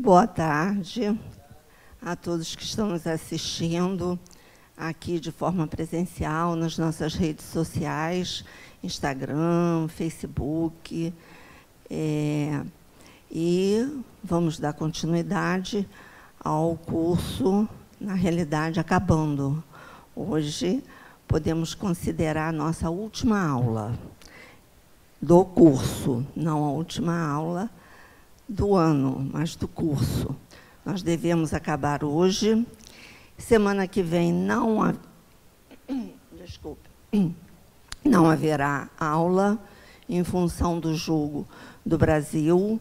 Boa tarde a todos que estão nos assistindo aqui de forma presencial nas nossas redes sociais, Instagram, Facebook. E vamos dar continuidade ao curso, na realidade, acabando. Hoje, podemos considerar a nossa última aula do curso, não a última aula do ano, mas do curso. Nós devemos acabar hoje. Semana que vem não haverá aula em função do jogo do Brasil,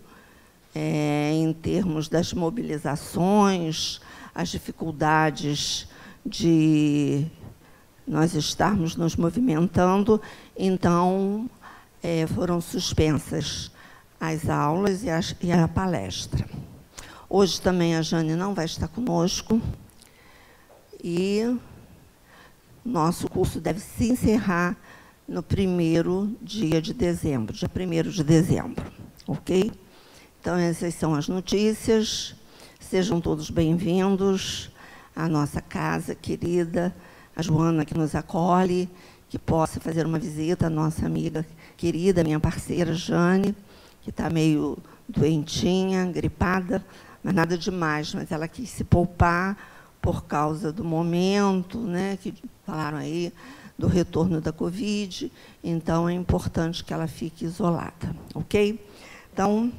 em termos das mobilizações, as dificuldades de nós estarmos nos movimentando. Então, foram suspensas as aulas e a palestra. Hoje também a Jane não vai estar conosco e nosso curso deve se encerrar no primeiro dia de dezembro, dia 1º de dezembro, ok? Então, essas são as notícias. Sejam todos bem-vindos à nossa casa querida, a Joana que nos acolhe, que possa fazer uma visita à nossa amiga querida, minha parceira Jane, que está meio doentinha, gripada, mas nada demais, mas ela quis se poupar por causa do momento, né, que falaram aí, do retorno da Covid, então é importante que ela fique isolada, ok? Então,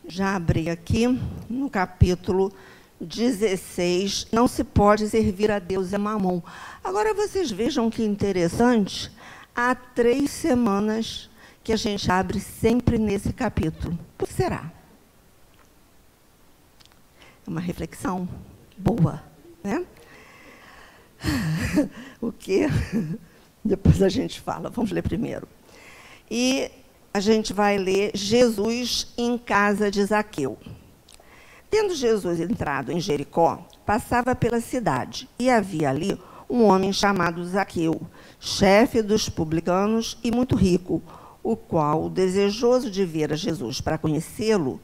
já abri aqui no capítulo 16, não se pode servir a Deus e a Mamon. Agora, vocês vejam que interessante, há 3 semanas que a gente abre sempre nesse capítulo. Por que será? É uma reflexão boa, né? O quê? Depois a gente fala. Vamos ler primeiro. E a gente vai ler Jesus em casa de Zaqueu. Tendo Jesus entrado em Jericó, passava pela cidade, e havia ali um homem chamado Zaqueu, chefe dos publicanos e muito rico, o qual, desejoso de ver a Jesus para conhecê-lo,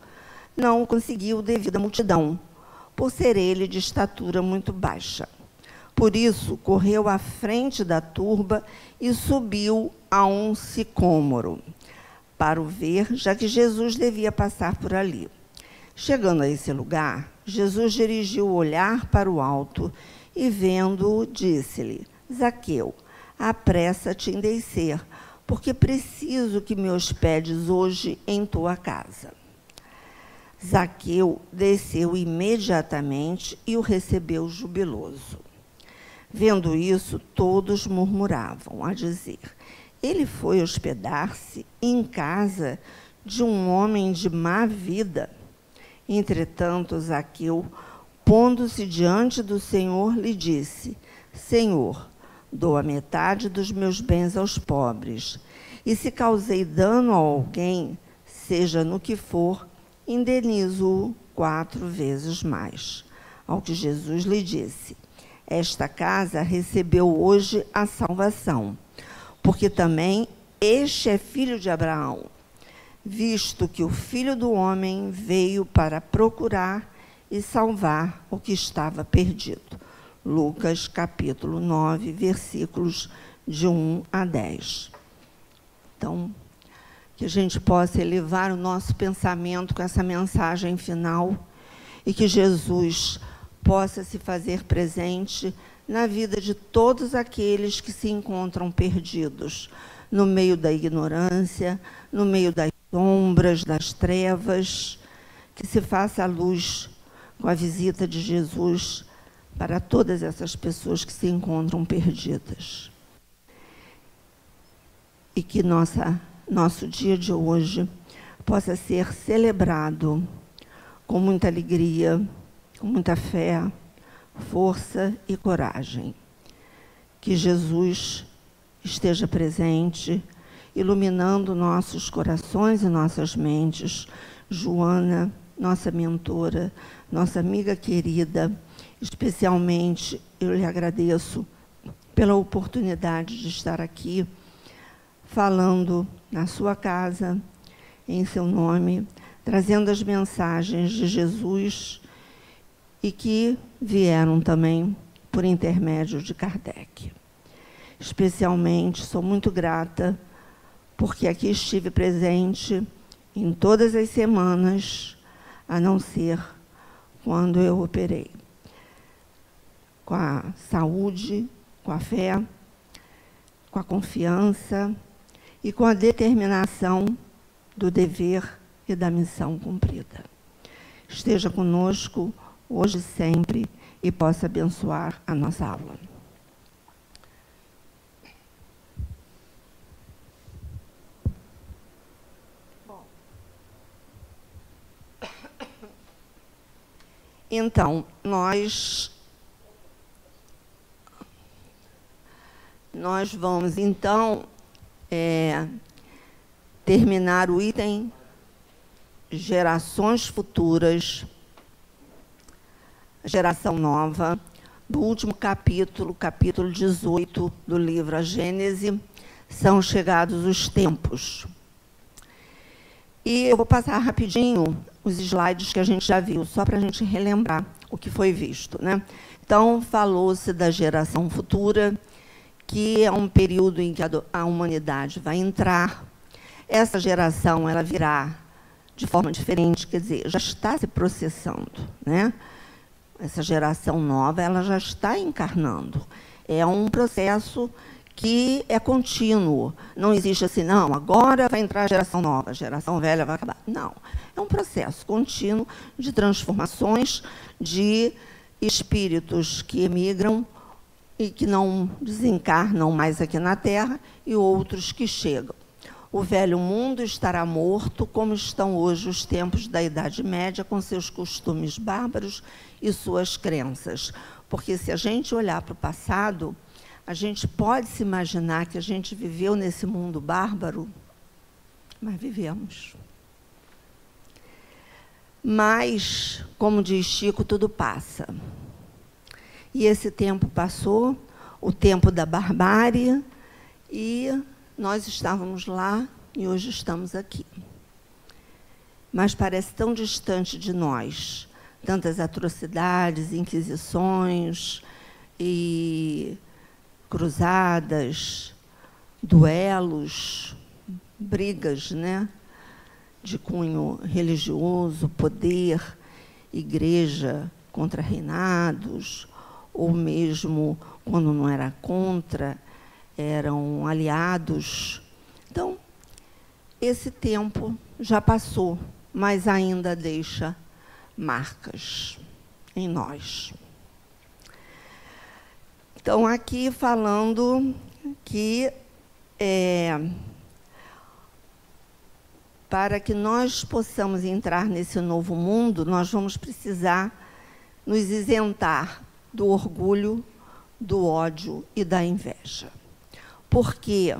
não o conseguiu devido à multidão, por ser ele de estatura muito baixa. Por isso, correu à frente da turba e subiu a um sicômoro, para o ver, já que Jesus devia passar por ali. Chegando a esse lugar, Jesus dirigiu o olhar para o alto e, vendo-o, disse-lhe: Zaqueu, apressa-te em descer, porque preciso que me hospedes hoje em tua casa. Zaqueu desceu imediatamente e o recebeu jubiloso. Vendo isso, todos murmuravam, a dizer: ele foi hospedar-se em casa de um homem de má vida. Entretanto, Zaqueu, pondo-se diante do Senhor, lhe disse: Senhor, dou a metade dos meus bens aos pobres, e se causei dano a alguém, seja no que for, indenizo-o 4 vezes mais. Ao que Jesus lhe disse: esta casa recebeu hoje a salvação, porque também este é filho de Abraão, visto que o Filho do Homem veio para procurar e salvar o que estava perdido. Lucas, capítulo 9, versículos de 1 a 10. Então, que a gente possa elevar o nosso pensamento com essa mensagem final e que Jesus possa se fazer presente na vida de todos aqueles que se encontram perdidos, no meio da ignorância, no meio das sombras, das trevas, que se faça a luz com a visita de Jesus para todas essas pessoas que se encontram perdidas. E que nosso dia de hoje possa ser celebrado com muita alegria, com muita fé, força e coragem. Que Jesus esteja presente, iluminando nossos corações e nossas mentes. Joana, nossa mentora, nossa amiga querida, especialmente eu lhe agradeço pela oportunidade de estar aqui falando na sua casa, em seu nome, trazendo as mensagens de Jesus e que vieram também por intermédio de Kardec. Especialmente, sou muito grata, porque aqui estive presente em todas as semanas, a não ser quando eu operei. Com a saúde, com a fé, com a confiança e com a determinação do dever e da missão cumprida. Esteja conosco hoje e sempre e possa abençoar a nossa aula. Então, nós vamos, então, terminar o item Gerações Futuras, Geração Nova, do último capítulo, capítulo 18 do livro A Gênese, São Chegados os Tempos. E eu vou passar rapidinho os slides que a gente já viu, só para a gente relembrar o que foi visto, né? Então, falou-se da geração futura, que é um período em que a humanidade vai entrar. Essa geração ela virá de forma diferente, quer dizer, já está se processando, né? Essa geração nova ela já está encarnando. É um processo que é contínuo. Não existe assim, não, agora vai entrar a geração nova, a geração velha vai acabar. Não. É um processo contínuo de transformações de espíritos que emigram e que não desencarnam mais aqui na Terra e outros que chegam. O velho mundo estará morto, como estão hoje os tempos da Idade Média, com seus costumes bárbaros e suas crenças. Porque, se a gente olhar para o passado, a gente pode se imaginar que a gente viveu nesse mundo bárbaro, mas vivemos. Mas, como diz Chico, tudo passa. E esse tempo passou, o tempo da barbárie, e nós estávamos lá e hoje estamos aqui. Mas parece tão distante de nós, tantas atrocidades, inquisições e cruzadas, duelos, brigas, né, de cunho religioso, poder, igreja contra reinados, ou mesmo, quando não era contra, eram aliados. Então, esse tempo já passou, mas ainda deixa marcas em nós. Então, aqui falando que para que nós possamos entrar nesse novo mundo, nós vamos precisar nos isentar do orgulho, do ódio e da inveja. Porque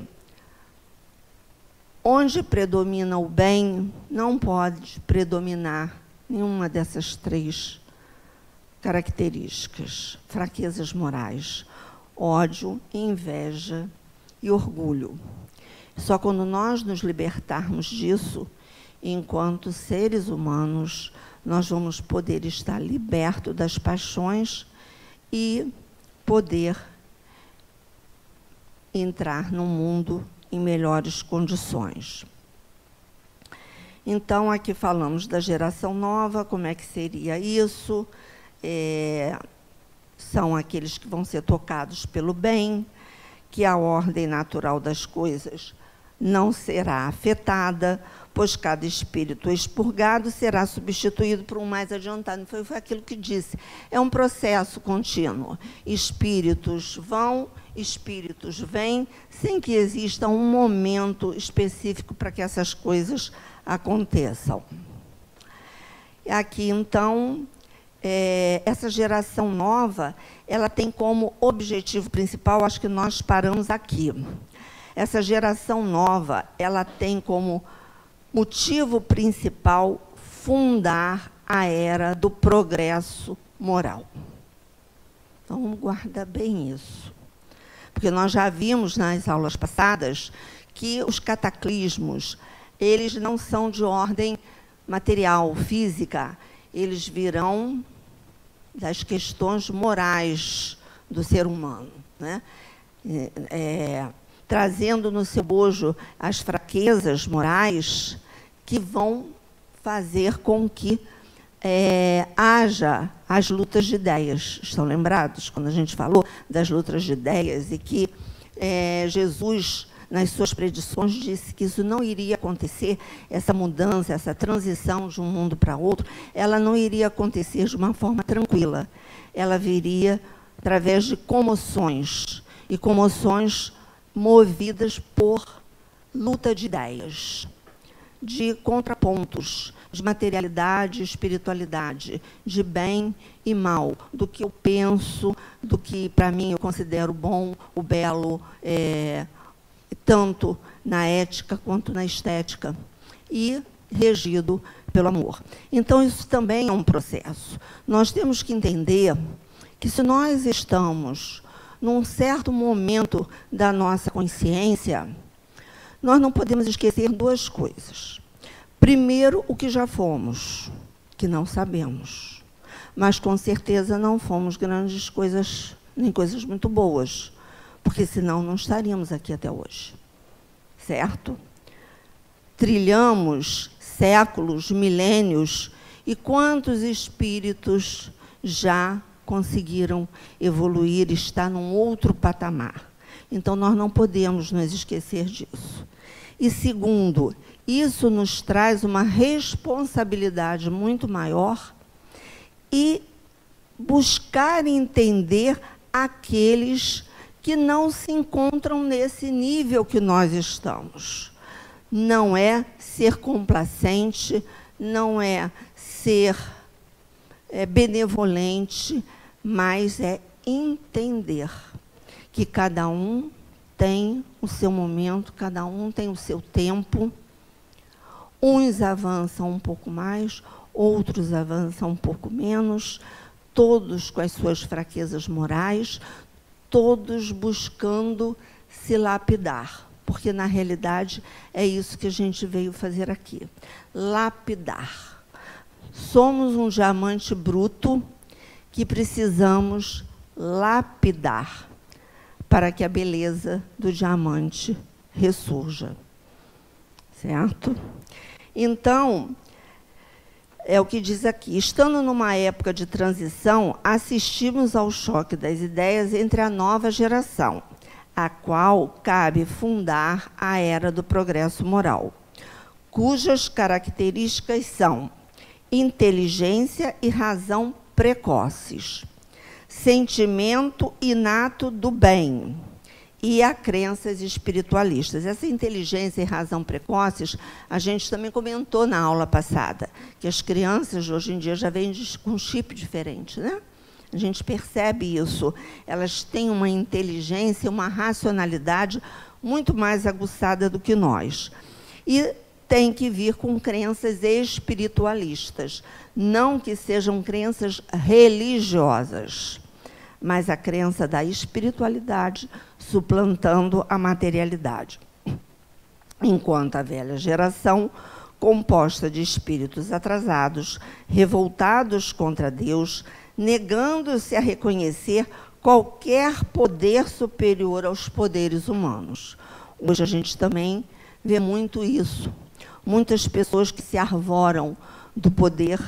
onde predomina o bem, não pode predominar nenhuma dessas três características, fraquezas morais: ódio, inveja e orgulho. Só quando nós nos libertarmos disso, enquanto seres humanos, nós vamos poder estar libertos das paixões e poder entrar num mundo em melhores condições. Então, aqui falamos da geração nova, como é que seria isso? São aqueles que vão ser tocados pelo bem, que a ordem natural das coisas não será afetada, pois cada espírito expurgado será substituído por um mais adiantado. Foi aquilo que disse. É um processo contínuo. Espíritos vão, espíritos vêm, sem que exista um momento específico para que essas coisas aconteçam. Aqui, então, essa geração nova, ela tem como objetivo principal, acho que nós paramos aqui. Essa geração nova, ela tem como motivo principal fundar a era do progresso moral. Então, vamos guardar bem isso. Porque nós já vimos nas aulas passadas que os cataclismos, eles não são de ordem material, física, eles virão das questões morais do ser humano, né? Trazendo no seu bojo as fraquezas morais que vão fazer com que haja as lutas de ideias. Estão lembrados quando a gente falou das lutas de ideias e que Jesus, nas suas predições, disse que isso não iria acontecer, essa mudança, essa transição de um mundo para outro, ela não iria acontecer de uma forma tranquila. Ela viria através de comoções, e comoções movidas por luta de ideias, de contrapontos, de materialidade e espiritualidade, de bem e mal, do que eu penso, do que, para mim, eu considero bom, o belo, tanto na ética quanto na estética, e regido pelo amor. Então, isso também é um processo. Nós temos que entender que, se nós estamos num certo momento da nossa consciência, nós não podemos esquecer duas coisas. Primeiro, o que já fomos, que não sabemos, mas com certeza não fomos grandes coisas, nem coisas muito boas, porque senão não estaríamos aqui até hoje, certo? Trilhamos séculos, milênios, e quantos espíritos já conseguiram evoluir, estar num outro patamar. Então, nós não podemos nos esquecer disso. E, segundo, isso nos traz uma responsabilidade muito maior e buscar entender aqueles que não se encontram nesse nível que nós estamos. Não é ser complacente, não é ser benevolente, mas é entender que cada um tem o seu momento, cada um tem o seu tempo. Uns avançam um pouco mais, outros avançam um pouco menos, todos com as suas fraquezas morais, todos buscando se lapidar, porque, na realidade, é isso que a gente veio fazer aqui, lapidar. Somos um diamante bruto que precisamos lapidar para que a beleza do diamante ressurja. Certo? Então, é o que diz aqui. Estando numa época de transição, assistimos ao choque das ideias entre a nova geração, a qual cabe fundar a era do progresso moral, cujas características são inteligência e razão precoces, sentimento inato do bem e a crenças espiritualistas. Essa inteligência e razão precoces, a gente também comentou na aula passada, que as crianças hoje em dia já vêm com um chip diferente, né? A gente percebe isso. Elas têm uma inteligência, uma racionalidade muito mais aguçada do que nós. E tem que vir com crenças espiritualistas, não que sejam crenças religiosas, mas a crença da espiritualidade suplantando a materialidade. Enquanto a velha geração, composta de espíritos atrasados, revoltados contra Deus, negando-se a reconhecer qualquer poder superior aos poderes humanos. Hoje a gente também vê muito isso. Muitas pessoas que se arvoram do poder,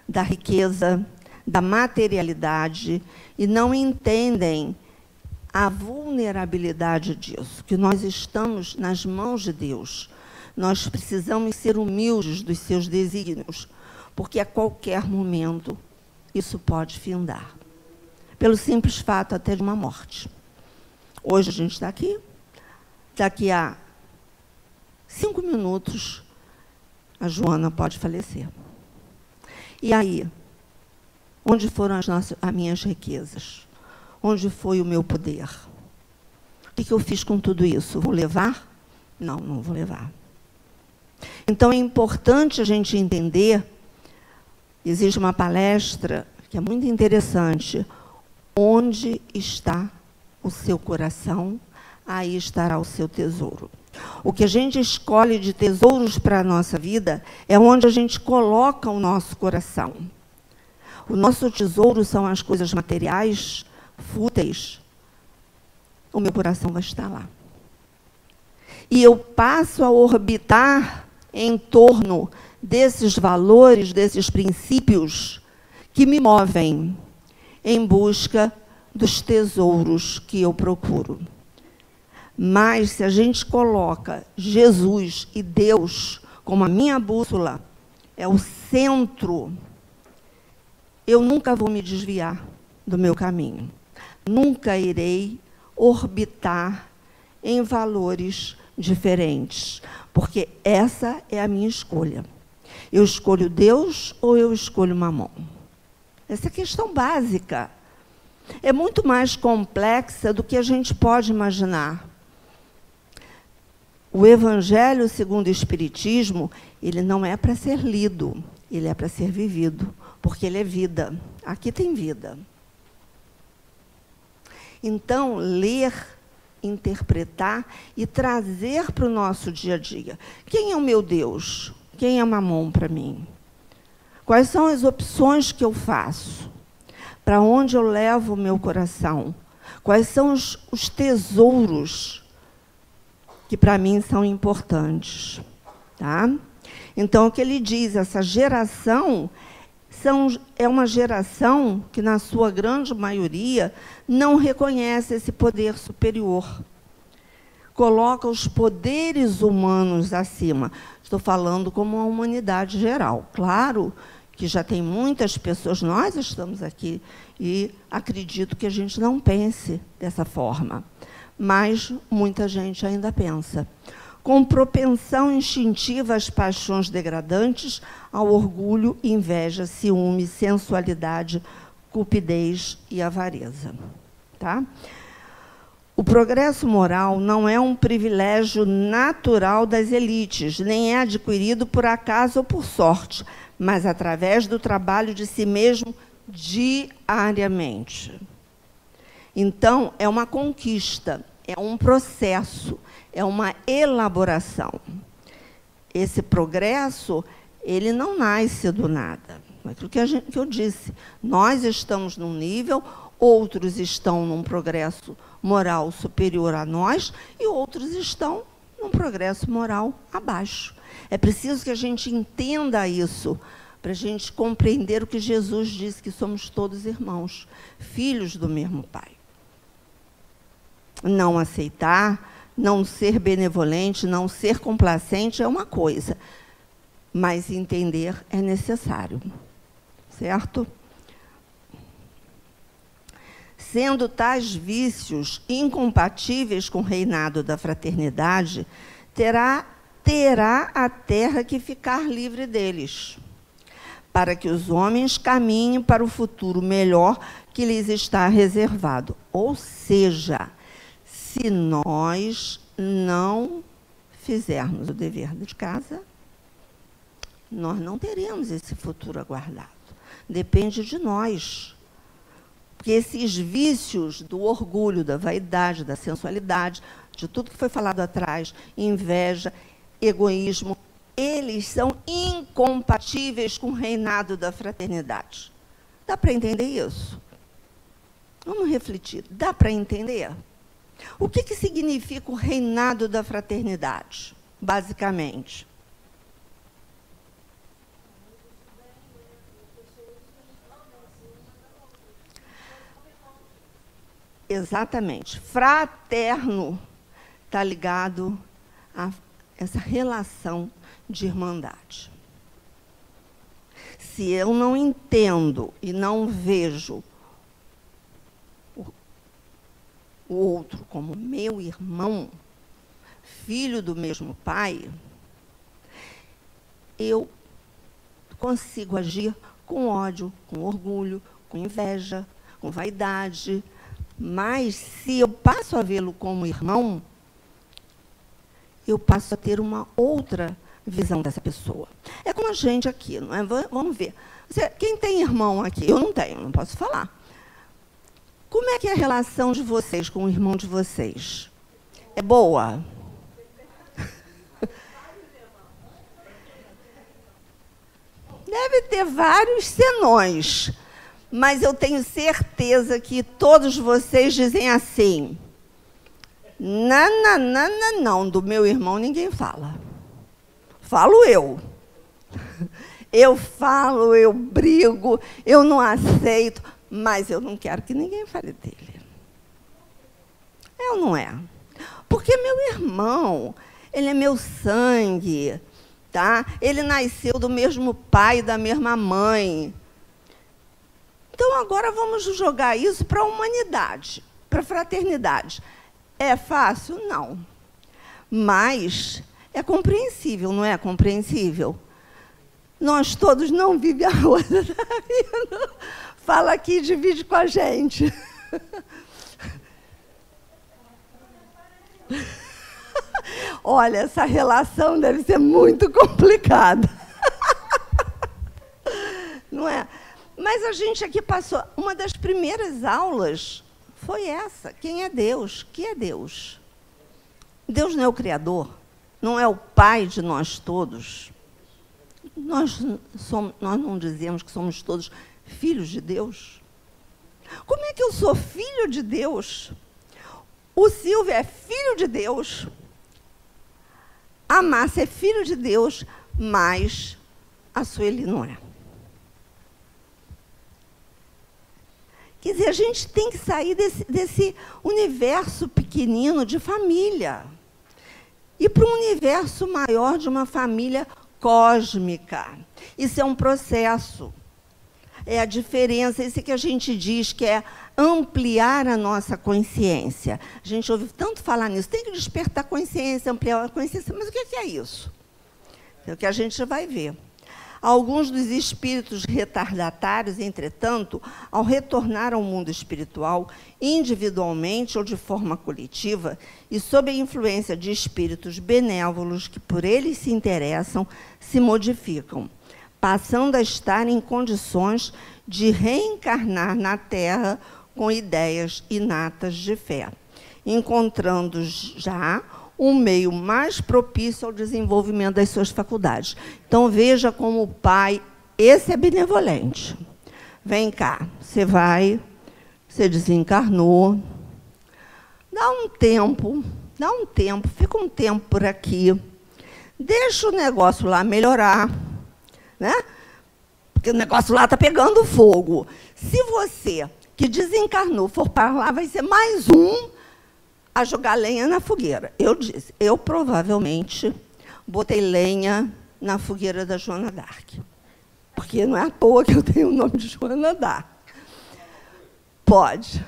da riqueza, da materialidade e não entendem a vulnerabilidade disso, que nós estamos nas mãos de Deus. Nós precisamos ser humildes dos seus desígnios, porque a qualquer momento isso pode findar, pelo simples fato até de uma morte. Hoje a gente está aqui, daqui a 5 minutos a Joana pode falecer. E aí, onde foram as minhas riquezas? Onde foi o meu poder? O que eu fiz com tudo isso? Vou levar? Não, não vou levar. Então, é importante a gente entender, existe uma palestra que é muito interessante, onde está o seu coração, aí estará o seu tesouro. O que a gente escolhe de tesouros para a nossa vida é onde a gente coloca o nosso coração. O nosso tesouro são as coisas materiais, fúteis. O meu coração vai estar lá. E eu passo a orbitar em torno desses valores, desses princípios que me movem em busca dos tesouros que eu procuro. Mas, se a gente coloca Jesus e Deus como a minha bússola, é o centro, eu nunca vou me desviar do meu caminho. Nunca irei orbitar em valores diferentes, porque essa é a minha escolha. Eu escolho Deus ou eu escolho Mamon? Essa é a questão básica. É muito mais complexa do que a gente pode imaginar. O Evangelho, segundo o Espiritismo, ele não é para ser lido, ele é para ser vivido, porque ele é vida. Aqui tem vida. Então, ler, interpretar e trazer para o nosso dia a dia. Quem é o meu Deus? Quem é Mamon para mim? Quais são as opções que eu faço? Para onde eu levo o meu coração? Quais são os tesouros que para mim são importantes? Tá? Então, o que ele diz, essa geração é uma geração que, na sua grande maioria, não reconhece esse poder superior. Coloca os poderes humanos acima. Estou falando como a humanidade geral. Claro que já tem muitas pessoas, nós estamos aqui, e acredito que a gente não pense dessa forma. Mas muita gente ainda pensa. Com propensão instintiva às paixões degradantes, ao orgulho, inveja, ciúme, sensualidade, cupidez e avareza. Tá? O progresso moral não é um privilégio natural das elites, nem é adquirido por acaso ou por sorte, mas através do trabalho de si mesmo diariamente. Então, é uma conquista, é um processo, é uma elaboração. Esse progresso, ele não nasce do nada. É aquilo que eu disse. Nós estamos num nível, outros estão num progresso moral superior a nós e outros estão num progresso moral abaixo. É preciso que a gente entenda isso, para a gente compreender o que Jesus disse, que somos todos irmãos, filhos do mesmo Pai. Não aceitar, não ser benevolente, não ser complacente é uma coisa, mas entender é necessário, certo? Sendo tais vícios incompatíveis com o reinado da fraternidade, terá a terra que ficar livre deles, para que os homens caminhem para o futuro melhor que lhes está reservado. Ou seja, se nós não fizermos o dever de casa, nós não teremos esse futuro aguardado. Depende de nós. Porque esses vícios do orgulho, da vaidade, da sensualidade, de tudo que foi falado atrás, inveja, egoísmo, eles são incompatíveis com o reinado da fraternidade. Dá para entender isso? Vamos refletir. Dá para entender? O que significa o reinado da fraternidade, basicamente? Exatamente. Fraterno está ligado a essa relação de irmandade. Se eu não entendo e não vejo o outro como meu irmão, filho do mesmo pai, eu consigo agir com ódio, com orgulho, com inveja, com vaidade. Mas, se eu passo a vê-lo como irmão, eu passo a ter uma outra visão dessa pessoa. É como a gente aqui, não é? Vamos ver. Quem tem irmão aqui? Eu não tenho, não posso falar. Como é que é a relação de vocês com o irmão de vocês? É boa? Deve ter vários senões, mas eu tenho certeza que todos vocês dizem assim: não, do meu irmão ninguém fala. Falo eu. Eu falo, eu brigo, eu não aceito, mas eu não quero que ninguém fale dele. É ou não é? Porque meu irmão, ele é meu sangue, tá? Ele nasceu do mesmo pai e da mesma mãe. Então, agora vamos jogar isso para a humanidade, para a fraternidade. É fácil? Não. Mas é compreensível, não é compreensível? Nós todos não vivemos a roda da vida. Fala aqui e divide com a gente. Olha, essa relação deve ser muito complicada. Não é? Mas a gente aqui passou... Uma das primeiras aulas foi essa. Quem é Deus? O que é Deus? Deus não é o Criador? Não é o Pai de nós todos? Nós não dizemos que somos todos filhos de Deus? Como é que eu sou filho de Deus? O Silvio é filho de Deus, a Márcia é filho de Deus, mas a Sueli não é. Quer dizer, a gente tem que sair desse universo pequenino de família e para um universo maior de uma família cósmica. Isso é um processo. É a diferença, isso que a gente diz que é ampliar a nossa consciência. A gente ouve tanto falar nisso, tem que despertar a consciência, ampliar a consciência, mas o que é isso? É o que a gente vai ver. Alguns dos espíritos retardatários, entretanto, ao retornar ao mundo espiritual, individualmente ou de forma coletiva, e sob a influência de espíritos benévolos que por eles se interessam, se modificam, passando a estar em condições de reencarnar na Terra com ideias inatas de fé, encontrando já um meio mais propício ao desenvolvimento das suas faculdades. Então, veja como o Pai, esse é benevolente. Vem cá, você desencarnou, dá um tempo, fica um tempo por aqui, deixa o negócio lá melhorar, né? Porque o negócio lá está pegando fogo. Se você, que desencarnou, for para lá, vai ser mais um a jogar lenha na fogueira. Eu disse, eu provavelmente botei lenha na fogueira da Joana d'Arc. Porque não é à toa que eu tenho o nome de Joana d'Arc. Pode.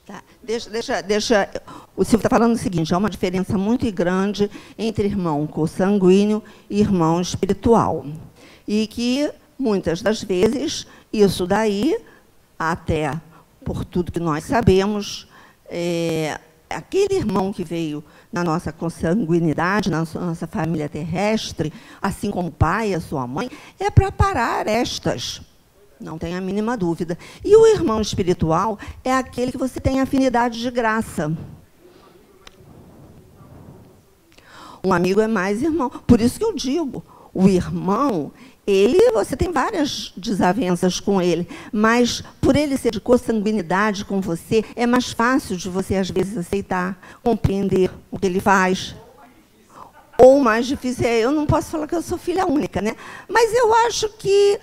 Tá. Deixa. O Silvio está falando o seguinte: há uma diferença muito grande entre irmão consanguíneo e irmão espiritual. E que, muitas das vezes, isso daí, até por tudo que nós sabemos, aquele irmão que veio na nossa consanguinidade, na nossa família terrestre, assim como o pai e a sua mãe, é para parar arestas. Não tem a mínima dúvida. E o irmão espiritual é aquele que você tem afinidade de graça. Um amigo é mais irmão. Por isso que eu digo, o irmão, você tem várias desavenças com ele, mas por ele ser de consanguinidade com você, é mais fácil de você, às vezes, aceitar, compreender o que ele faz. Ou mais difícil eu não posso falar que eu sou filha única, né? Mas eu acho que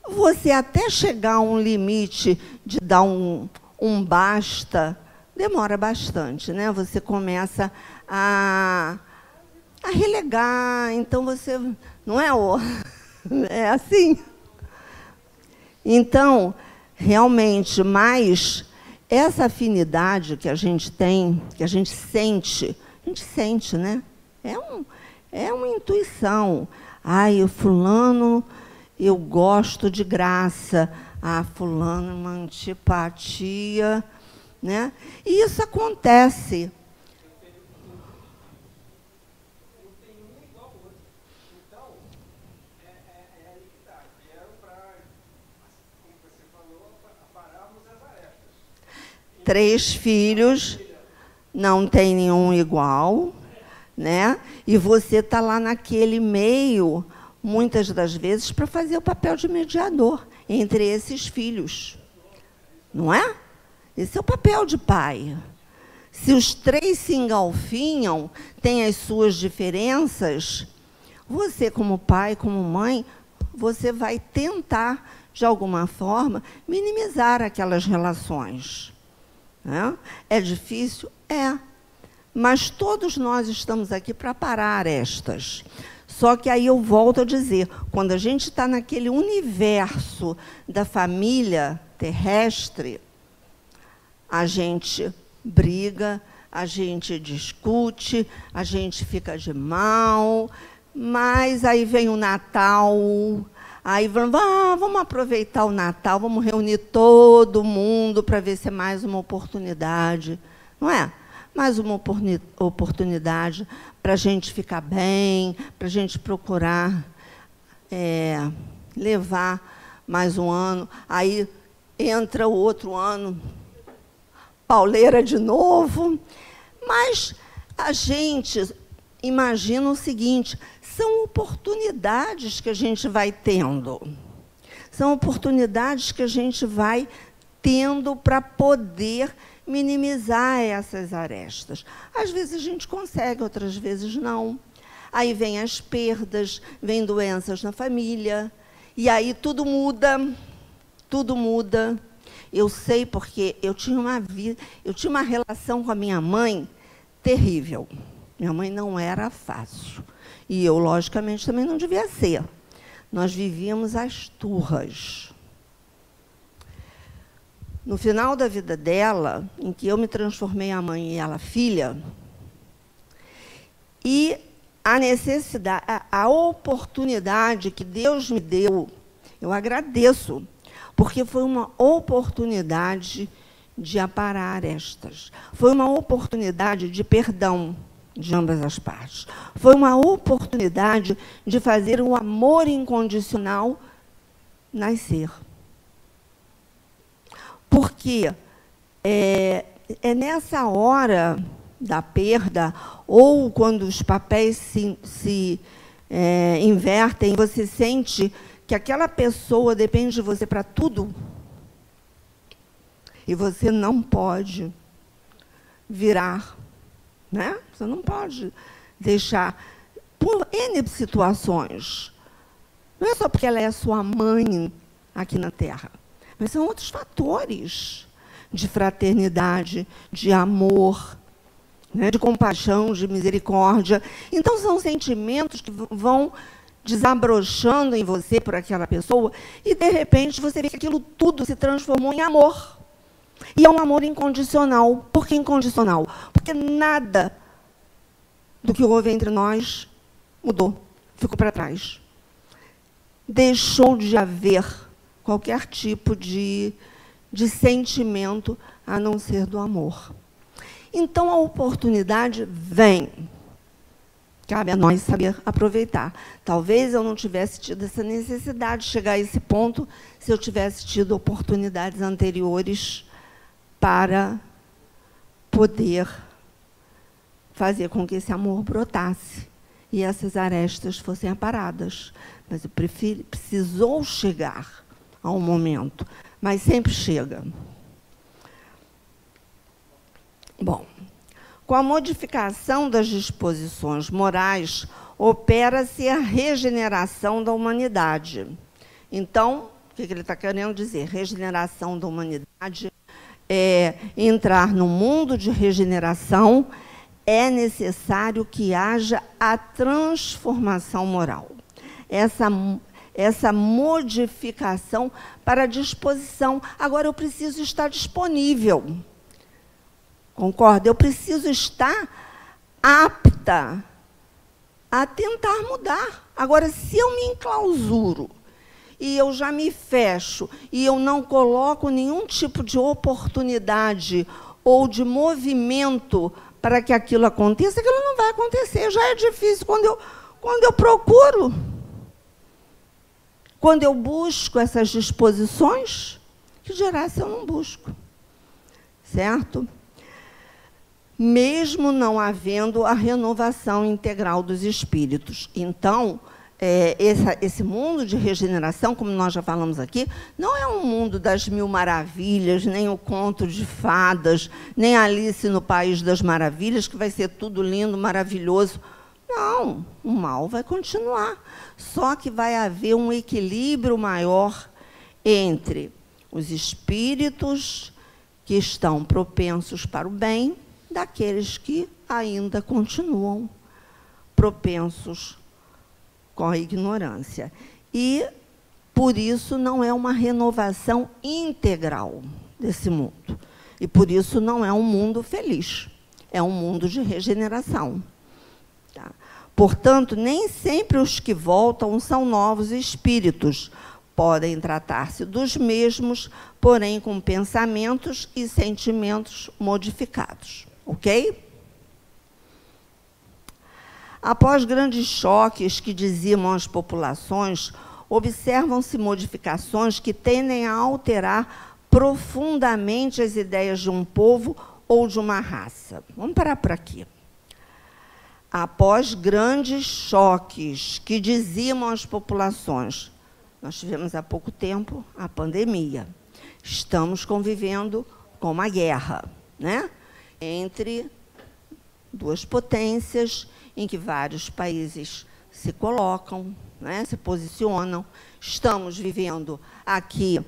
você até chegar a um limite de dar um basta, demora bastante, né? Você começa a relegar, então você... Não é é assim? Então, realmente, mas essa afinidade que a gente tem, que a gente sente, né? É uma intuição. Ai, o fulano... Eu gosto de graça. Ah, fulano é uma antipatia, né? E isso acontece. 3 filhos, não tem nenhum igual, né? E você está lá naquele meio, muitas das vezes, para fazer o papel de mediador entre esses filhos. Não é? Esse é o papel de pai. Se os 3 se engalfinham, têm as suas diferenças, você, como pai, como mãe, você vai tentar, de alguma forma, minimizar aquelas relações. Né? É difícil? É. Mas todos nós estamos aqui para parar estas. Só que aí eu volto a dizer, quando a gente está naquele universo da família terrestre, a gente briga, a gente discute, a gente fica de mal, mas aí vem o Natal, aí vamos aproveitar o Natal, vamos reunir todo mundo para ver se é mais uma oportunidade, não é? Mais uma oportunidade para a gente ficar bem, para a gente procurar levar mais um ano. Aí entra o outro ano, pauleira de novo. Mas a gente imagina o seguinte, são oportunidades que a gente vai tendo. São oportunidades que a gente vai tendo para poder minimizar essas arestas. Às vezes a gente consegue, outras vezes não. Aí vem as perdas, vem doenças na família, e aí tudo muda, tudo muda. Eu sei porque eu tinha uma relação com a minha mãe terrível. Minha mãe não era fácil. E eu, logicamente, também não devia ser. Nós vivíamos às turras. No final da vida dela, em que eu me transformei a mãe e ela filha, e a necessidade, a oportunidade que Deus me deu, eu agradeço, porque foi uma oportunidade de aparar estas. Foi uma oportunidade de perdão de ambas as partes. Foi uma oportunidade de fazer o amor incondicional nascer. Porque é nessa hora da perda, ou quando os papéis se invertem, você sente que aquela pessoa depende de você para tudo, e você não pode virar, né? Você não pode deixar, por N situações. Não é só porque ela é sua mãe aqui na Terra, mas são outros fatores de fraternidade, de amor, né? De compaixão, de misericórdia. Então, são sentimentos que vão desabrochando em você por aquela pessoa, e, de repente, você vê que aquilo tudo se transformou em amor. E é um amor incondicional. Por que incondicional? Porque nada do que houve entre nós mudou, ficou para trás. Deixou de haver qualquer tipo de sentimento a não ser do amor. Então, a oportunidade vem. Cabe a nós saber aproveitar. Talvez eu não tivesse tido essa necessidade de chegar a esse ponto se eu tivesse tido oportunidades anteriores para poder fazer com que esse amor brotasse e essas arestas fossem aparadas. Mas eu precisou chegar ao momento, mas sempre chega. Bom, com a modificação das disposições morais, opera-se a regeneração da humanidade. Então, o que ele está querendo dizer? Regeneração da humanidade é entrar no mundo de regeneração, é necessário que haja a transformação moral. Essa modificação para a disposição. Agora, eu preciso estar disponível. Concorda? Eu preciso estar apta a tentar mudar. Agora, se eu me enclausuro e eu já me fecho e eu não coloco nenhum tipo de oportunidade ou de movimento para que aquilo aconteça, aquilo não vai acontecer. Já é difícil quando eu procuro, quando eu busco essas disposições, que dirá se eu não busco? certo? Mesmo não havendo a renovação integral dos espíritos. Então, esse mundo de regeneração, como nós já falamos aqui, não é um mundo das mil maravilhas, nem o conto de fadas, nem Alice no País das Maravilhas, que vai ser tudo lindo, maravilhoso. Não, o mal vai continuar. Só que vai haver um equilíbrio maior entre os espíritos que estão propensos para o bem, daqueles que ainda continuam propensos com a ignorância. E, por isso, não é uma renovação integral desse mundo. E, por isso, não é um mundo feliz. É um mundo de regeneração. Tá? Portanto, nem sempre os que voltam são novos espíritos. Podem tratar-se dos mesmos, porém com pensamentos e sentimentos modificados. Ok? Após grandes choques que dizimam as populações, observam-se modificações que tendem a alterar profundamente as ideias de um povo ou de uma raça. Vamos parar por aqui. Após grandes choques que dizimam as populações, nós tivemos há pouco tempo a pandemia. Estamos convivendo com uma guerra, né? Entre duas potências, em que vários países se colocam, né, se posicionam. Estamos vivendo aqui,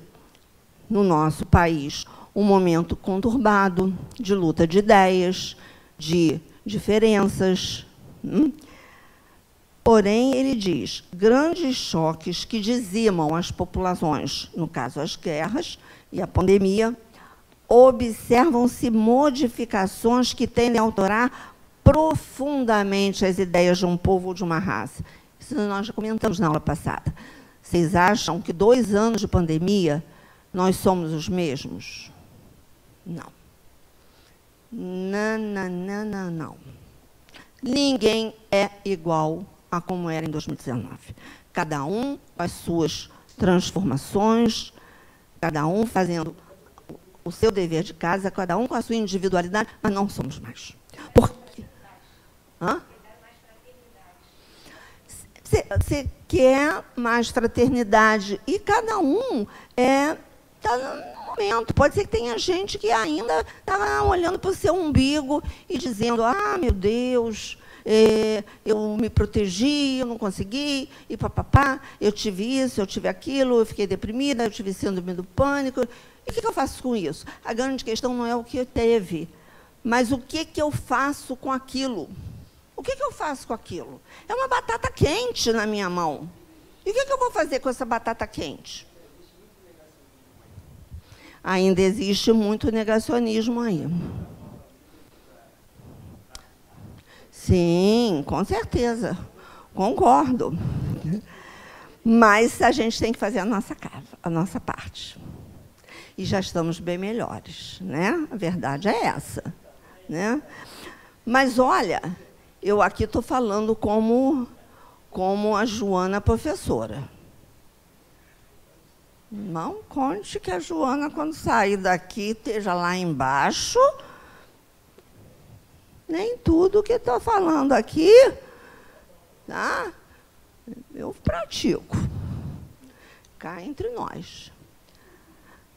no nosso país, um momento conturbado de luta de ideias, de diferenças. Porém, ele diz, grandes choques que dizimam as populações, no caso, as guerras e a pandemia, observam-se modificações que tendem a alterar profundamente as ideias de um povo ou de uma raça. Isso nós já comentamos na aula passada. Vocês acham que 2 anos de pandemia nós somos os mesmos? Não. Não. Ninguém é igual a como era em 2019. Cada um com as suas transformações, cada um fazendo o seu dever de casa, cada um com a sua individualidade, mas não somos mais. Por quê? Você quer mais fraternidade, e cada um está no momento. Pode ser que tenha gente que ainda está olhando para o seu umbigo e dizendo, meu Deus, eu me protegi, eu não consegui, e papapá, eu tive isso, eu tive aquilo, eu fiquei deprimida, eu tive síndrome do pânico. E o que eu faço com isso? A grande questão não é o que teve, mas o que eu faço com aquilo. O que eu faço com aquilo? É uma batata quente na minha mão. E o que eu vou fazer com essa batata quente? Ainda existe muito negacionismo aí. Sim, com certeza. Concordo. Mas a gente tem que fazer a nossa parte. E já estamos bem melhores, né? A verdade é essa, né? Mas, olha, eu aqui estou falando como a Joana professora. Não conte que a Joana, quando sair daqui, esteja lá embaixo. Nem tudo que estou falando aqui, tá? Eu pratico. Cá entre nós.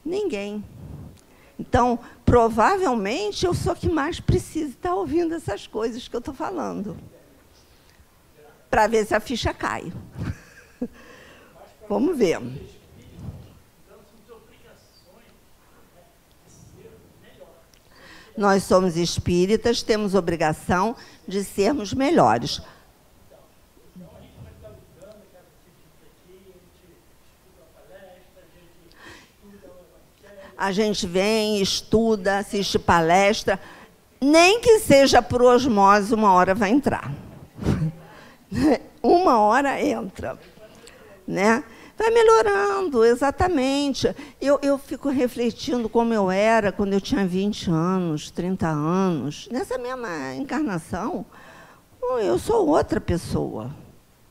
Ninguém. Então, provavelmente, eu sou que mais preciso estar ouvindo essas coisas que eu estou falando, para ver se a ficha cai. Vamos ver. Nós somos espíritas, temos obrigação de sermos melhores. A gente vem, estuda, assiste palestra, nem que seja por osmose, uma hora vai entrar. Uma hora entra, né? Vai melhorando, exatamente. Eu fico refletindo como eu era quando eu tinha 20 anos, 30 anos. Nessa mesma encarnação, eu sou outra pessoa.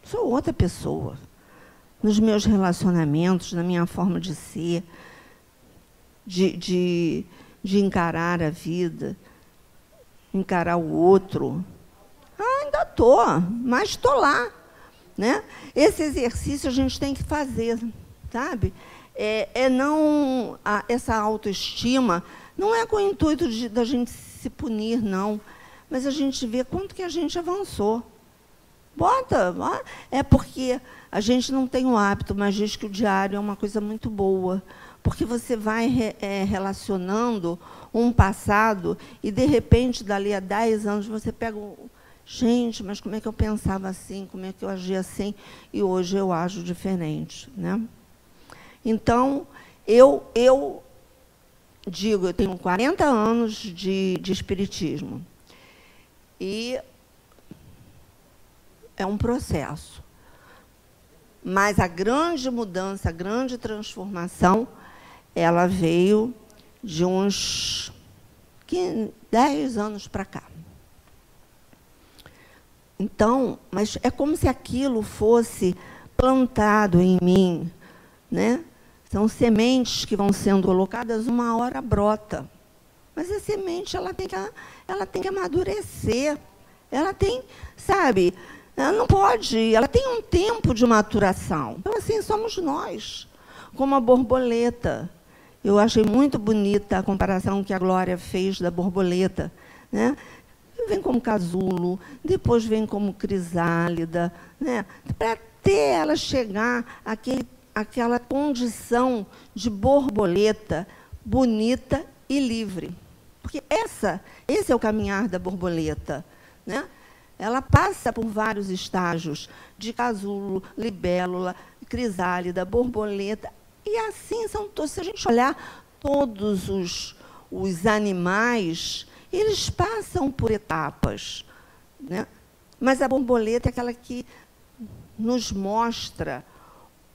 Sou outra pessoa. Nos meus relacionamentos, na minha forma de ser, de de encarar a vida, encarar o outro. Ainda estou, mas estou lá. Né? Esse exercício a gente tem que fazer, sabe? Essa autoestima não é com o intuito da gente se punir, não, mas a gente vê quanto que a gente avançou. É porque a gente não tem o hábito, mas diz que o diário é uma coisa muito boa, porque você vai relacionando um passado e, de repente, dali a 10 anos, você pega gente, mas como é que eu pensava assim, como é que eu agia assim, e hoje eu ajo diferente. Né? Então, eu digo, eu tenho 40 anos de espiritismo, e é um processo. Mas a grande mudança, a grande transformação, ela veio de uns 10 anos para cá. Então, mas é como se aquilo fosse plantado em mim, né? São sementes que vão sendo colocadas, uma hora brota. Mas a semente ela tem que amadurecer. Ela tem, sabe, ela não pode, ela tem um tempo de maturação. Então, assim, somos nós, como a borboleta. Eu achei muito bonita a comparação que a Glória fez da borboleta, né? Vem como casulo, depois vem como crisálida, né? Para até ela chegar àquela condição de borboleta bonita e livre. Porque esse é o caminhar da borboleta. Né? Ela passa por vários estágios, de casulo, libélula, crisálida, borboleta, e assim são todos. Se a gente olhar todos os animais, eles passam por etapas. Né? Mas a borboleta é aquela que nos mostra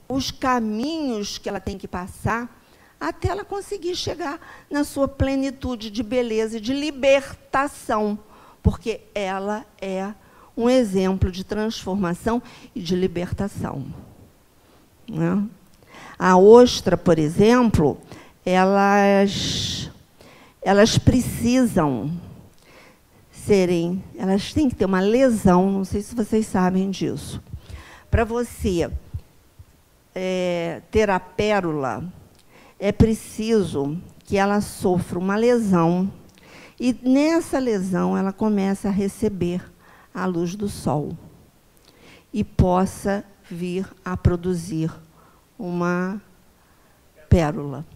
os caminhos que ela tem que passar até ela conseguir chegar na sua plenitude de beleza e de libertação, porque ela é um exemplo de transformação e de libertação. Né? A ostra, por exemplo, elas precisam elas têm que ter uma lesão, não sei se vocês sabem disso. Para você ter a pérola, é preciso que ela sofra uma lesão, e nessa lesão ela começa a receber a luz do sol e possa vir a produzir uma pérola.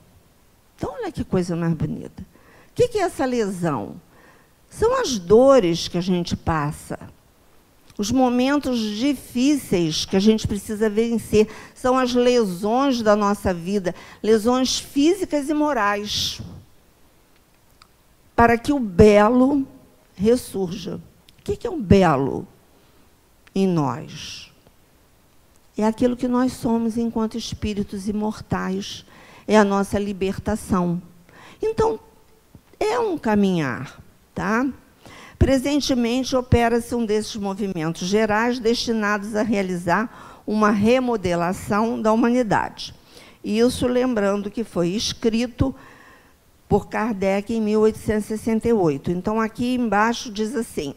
Então, olha que coisa mais bonita. O que é essa lesão? São as dores que a gente passa, os momentos difíceis que a gente precisa vencer, são as lesões da nossa vida, lesões físicas e morais, para que o belo ressurja. O que é o belo em nós? É aquilo que nós somos enquanto espíritos imortais, é a nossa libertação. Então, é um caminhar, tá? Presentemente, opera-se um desses movimentos gerais destinados a realizar uma remodelação da humanidade. Isso lembrando que foi escrito por Kardec em 1868. Então, aqui embaixo diz assim: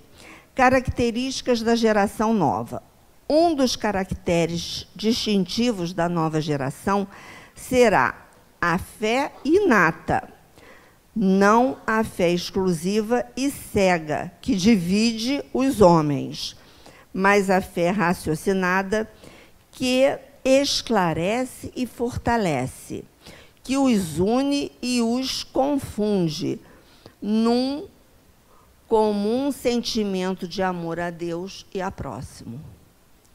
características da geração nova. Um dos caracteres distintivos da nova geração será a fé inata, não a fé exclusiva e cega, que divide os homens, mas a fé raciocinada, que esclarece e fortalece, que os une e os confunde num comum sentimento de amor a Deus e a próximo.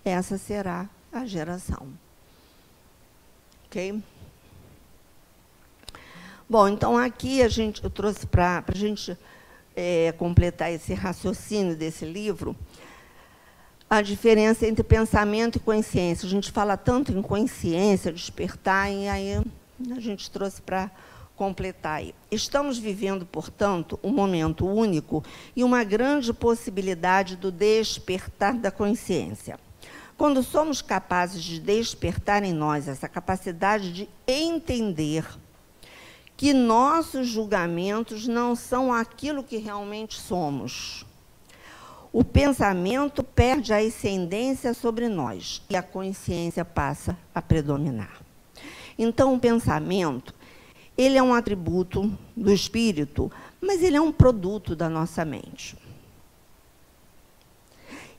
Essa será a geração. Ok? Bom, então aqui eu trouxe para a gente completar esse raciocínio desse livro, a diferença entre pensamento e consciência. A gente fala tanto em consciência, despertar, e aí a gente trouxe para completar aí. Estamos vivendo, portanto, um momento único e uma grande possibilidade do despertar da consciência. Quando somos capazes de despertar em nós essa capacidade de entender que nossos julgamentos não são aquilo que realmente somos. O pensamento perde a ascendência sobre nós e a consciência passa a predominar. Então, o pensamento, ele é um atributo do espírito, mas ele é um produto da nossa mente.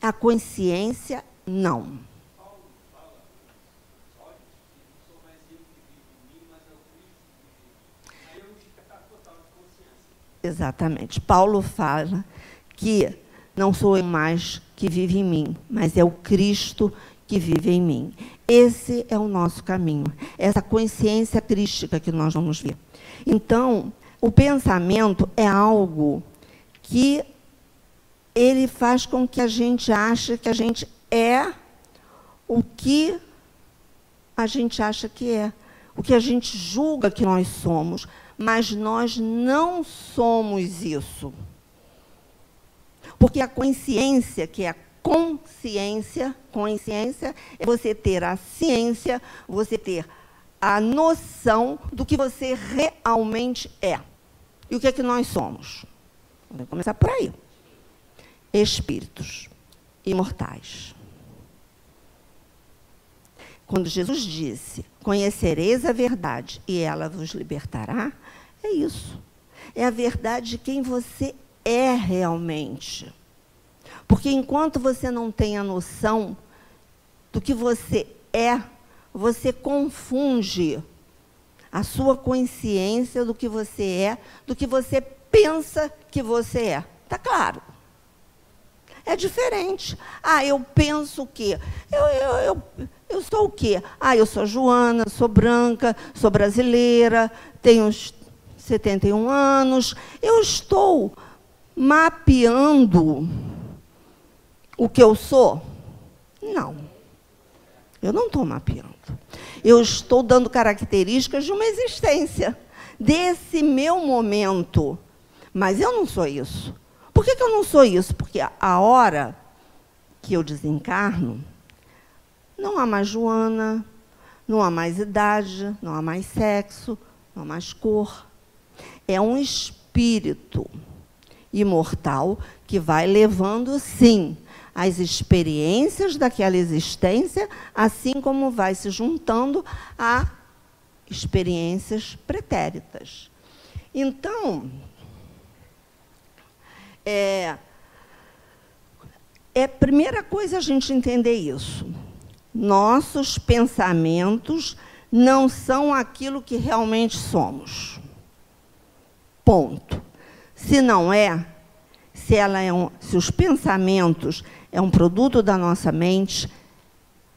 A consciência, não. Exatamente. Paulo fala que não sou eu mais que vive em mim, mas é o Cristo que vive em mim. Esse é o nosso caminho, essa consciência crística que nós vamos ver. Então, o pensamento é algo que ele faz com que a gente ache que a gente é o que a gente acha que é, o que a gente julga que nós somos, mas nós não somos isso. Porque a consciência, que é a consciência é você ter a ciência, você ter a noção do que você realmente é. E o que é que nós somos? Vamos começar por aí. Espíritos imortais. Quando Jesus disse, conhecereis a verdade e ela vos libertará, é isso. É a verdade de quem você é realmente. Porque enquanto você não tem a noção do que você é, você confunde a sua consciência do que você é, do que você pensa que você é. Está claro? É diferente. Ah, eu penso o quê? Eu sou o quê? Ah, eu sou Joana, sou branca, sou brasileira, tenho uns 71 anos. Eu estou mapeando o que eu sou? Não. Eu não estou mapeando. Eu estou dando características de uma existência, desse meu momento. Mas eu não sou isso. Por que eu não sou isso? Porque a hora que eu desencarno, não há mais Joana, não há mais idade, não há mais sexo, não há mais cor. É um espírito imortal que vai levando, sim, as experiências daquela existência, assim como vai se juntando a experiências pretéritas. Então, é primeira coisa a gente entender isso. Nossos pensamentos não são aquilo que realmente somos. Ponto. Se não é, se os pensamentos é um produto da nossa mente,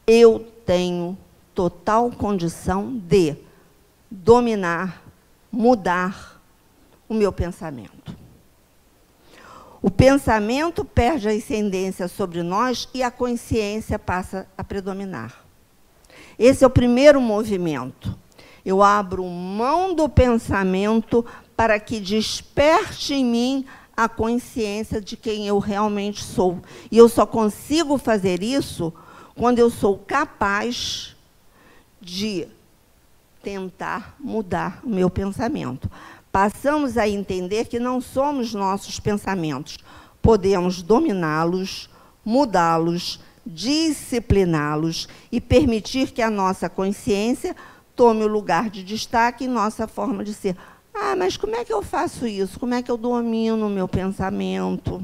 eu tenho total condição de dominar, mudar o meu pensamento. O pensamento perde a ascendência sobre nós e a consciência passa a predominar. Esse é o primeiro movimento. Eu abro mão do pensamento para que desperte em mim a consciência de quem eu realmente sou. E eu só consigo fazer isso quando eu sou capaz de tentar mudar o meu pensamento. Passamos a entender que não somos nossos pensamentos. Podemos dominá-los, mudá-los, discipliná-los e permitir que a nossa consciência tome o lugar de destaque em nossa forma de ser. Ah, mas como é que eu faço isso? Como é que eu domino o meu pensamento?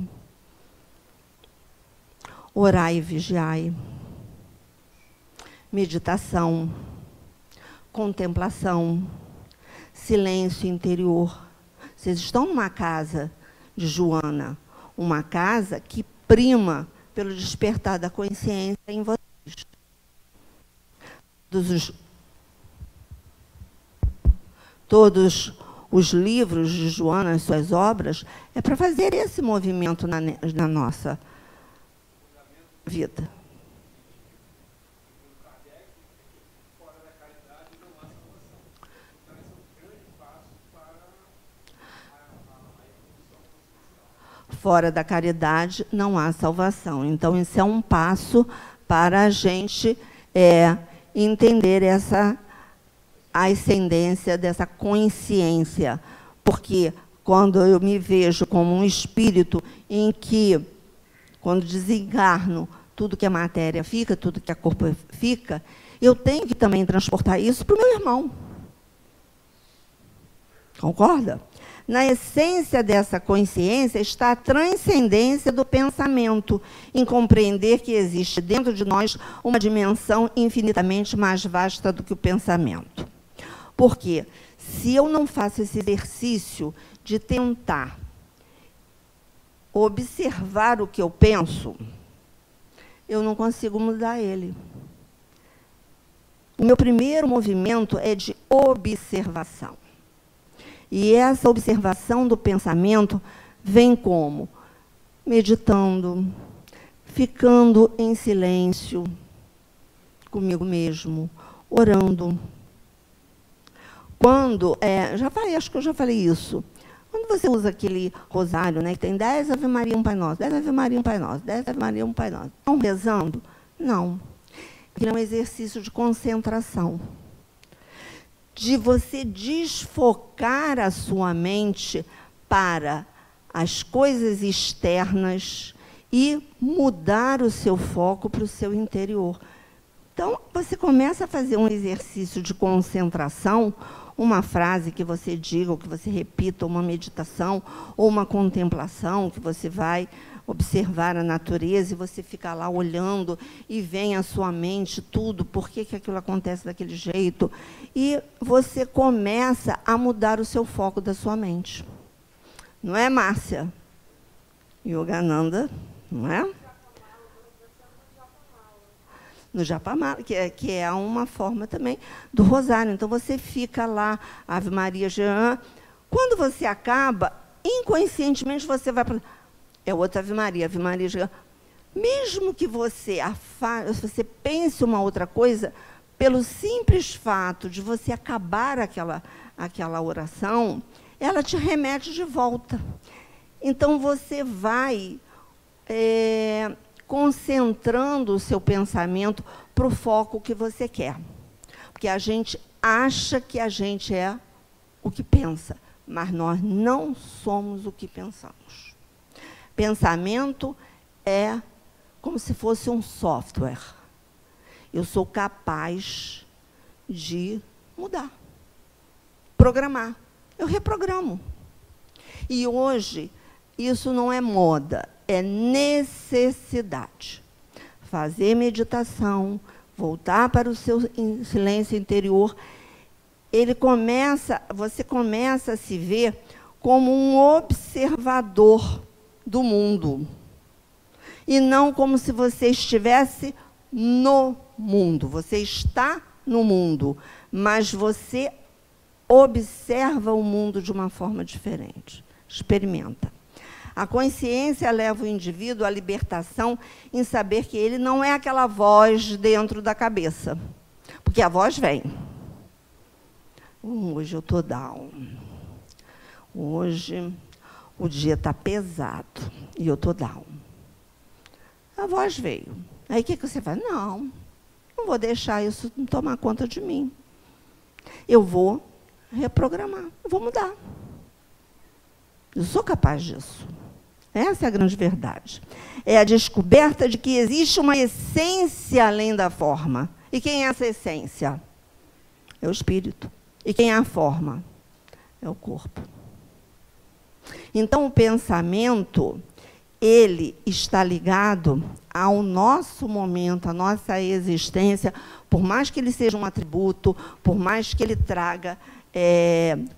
Orai e vigiai. Meditação. Contemplação. Silêncio interior. Vocês estão numa casa de Joana, uma casa que prima pelo despertar da consciência em vocês. Todos os livros de Joana, as suas obras, é para fazer esse movimento na nossa vida. Fora da caridade não há salvação. Então, isso é um passo para a gente entender a ascendência dessa consciência, porque quando eu me vejo como um espírito em que, quando desencarno, tudo que é matéria fica, tudo que é corpo fica, eu tenho que também transportar isso para o meu irmão. Concorda? Na essência dessa consciência está a transcendência do pensamento, em compreender que existe dentro de nós uma dimensão infinitamente mais vasta do que o pensamento. Porque se eu não faço esse exercício de tentar observar o que eu penso, eu não consigo mudar ele. O meu primeiro movimento é de observação. E essa observação do pensamento vem como? Meditando, ficando em silêncio comigo mesmo, orando. Quando, acho que eu já falei isso, quando você usa aquele rosário, né, que tem 10 Ave Maria, um Pai Nosso, 10 Ave Maria, um Pai Nosso, 10 Ave Maria, um Pai Nosso. Estão rezando? Não. Aquilo é um exercício de concentração. De você desfocar a sua mente para as coisas externas e mudar o seu foco para o seu interior. Então, você começa a fazer um exercício de concentração, uma frase que você diga, ou que você repita, uma meditação, ou uma contemplação, que você vai observar a natureza e você fica lá olhando e vem à sua mente tudo, por que aquilo acontece daquele jeito. E você começa a mudar o seu foco da sua mente. Não é, Márcia? Yogananda, não é? No Japamala, que é uma forma também do rosário. Então, você fica lá, Ave Maria, Jean. Quando você acaba, inconscientemente, você vai para... É outra Ave Maria, Jean. Mesmo que você pense uma outra coisa, pelo simples fato de você acabar aquela oração, ela te remete de volta. Então, você vai... concentrando o seu pensamento para o foco que você quer. Porque a gente acha que a gente é o que pensa, mas nós não somos o que pensamos. Pensamento é como se fosse um software. Eu sou capaz de mudar, programar. Eu reprogramo. E hoje, isso não é moda, é necessidade. Fazer meditação, voltar para o seu silêncio interior, você começa a se ver como um observador do mundo. E não como se você estivesse no mundo. Você está no mundo, mas você observa o mundo de uma forma diferente. Experimenta. A consciência leva o indivíduo à libertação em saber que ele não é aquela voz dentro da cabeça. Porque a voz vem. Hoje eu estou down. Hoje o dia está pesado e eu estou down. A voz veio. Aí o que você faz? Não vou deixar isso tomar conta de mim. Eu vou reprogramar, eu vou mudar. Eu sou capaz disso. Essa é a grande verdade. É a descoberta de que existe uma essência além da forma. E quem é essa essência? É o espírito. E quem é a forma? É o corpo. Então, o pensamento, ele está ligado ao nosso momento, à nossa existência, por mais que ele seja um atributo, por mais que ele traga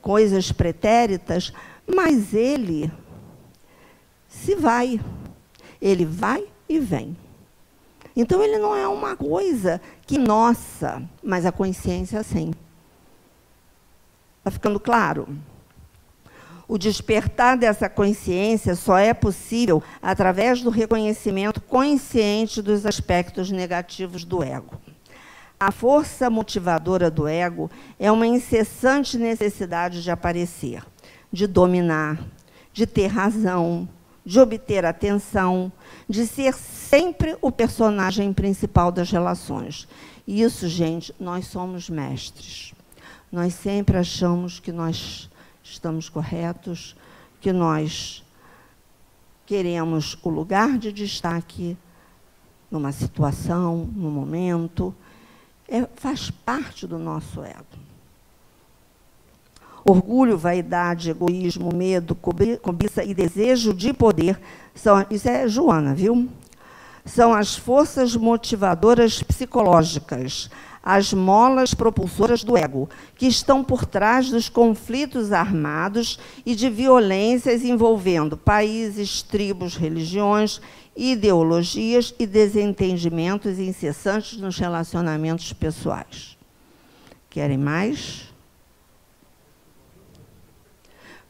coisas pretéritas, mas ele ele vai e vem. Então, ele não é uma coisa que nossa, mas a consciência sim. Está ficando claro? O despertar dessa consciência só é possível através do reconhecimento consciente dos aspectos negativos do ego. A força motivadora do ego é uma incessante necessidade de aparecer, de dominar, de ter razão, de obter atenção, de ser sempre o personagem principal das relações. E isso, gente, nós somos mestres. Nós sempre achamos que nós estamos corretos, que nós queremos o lugar de destaque numa situação, num momento. Faz parte do nosso ego. Orgulho, vaidade, egoísmo, medo, cobiça e desejo de poder, isso é Joana, viu? São as forças motivadoras psicológicas, as molas propulsoras do ego, que estão por trás dos conflitos armados e de violências envolvendo países, tribos, religiões, ideologias e desentendimentos incessantes nos relacionamentos pessoais. Querem mais?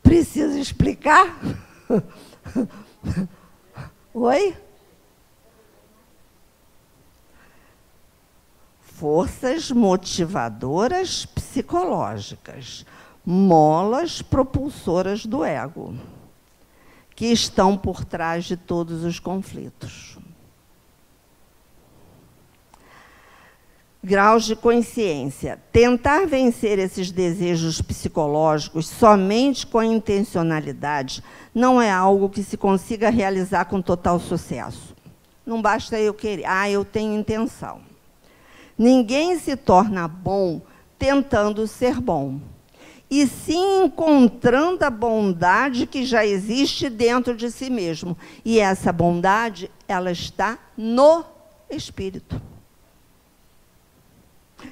Preciso explicar? Oi? Forças motivadoras psicológicas, molas propulsoras do ego, que estão por trás de todos os conflitos. Graus de consciência. Tentar vencer esses desejos psicológicos somente com a intencionalidade não é algo que se consiga realizar com total sucesso. Não basta eu querer, eu tenho intenção. Ninguém se torna bom tentando ser bom, e sim encontrando a bondade que já existe dentro de si mesmo. E essa bondade, ela está no espírito.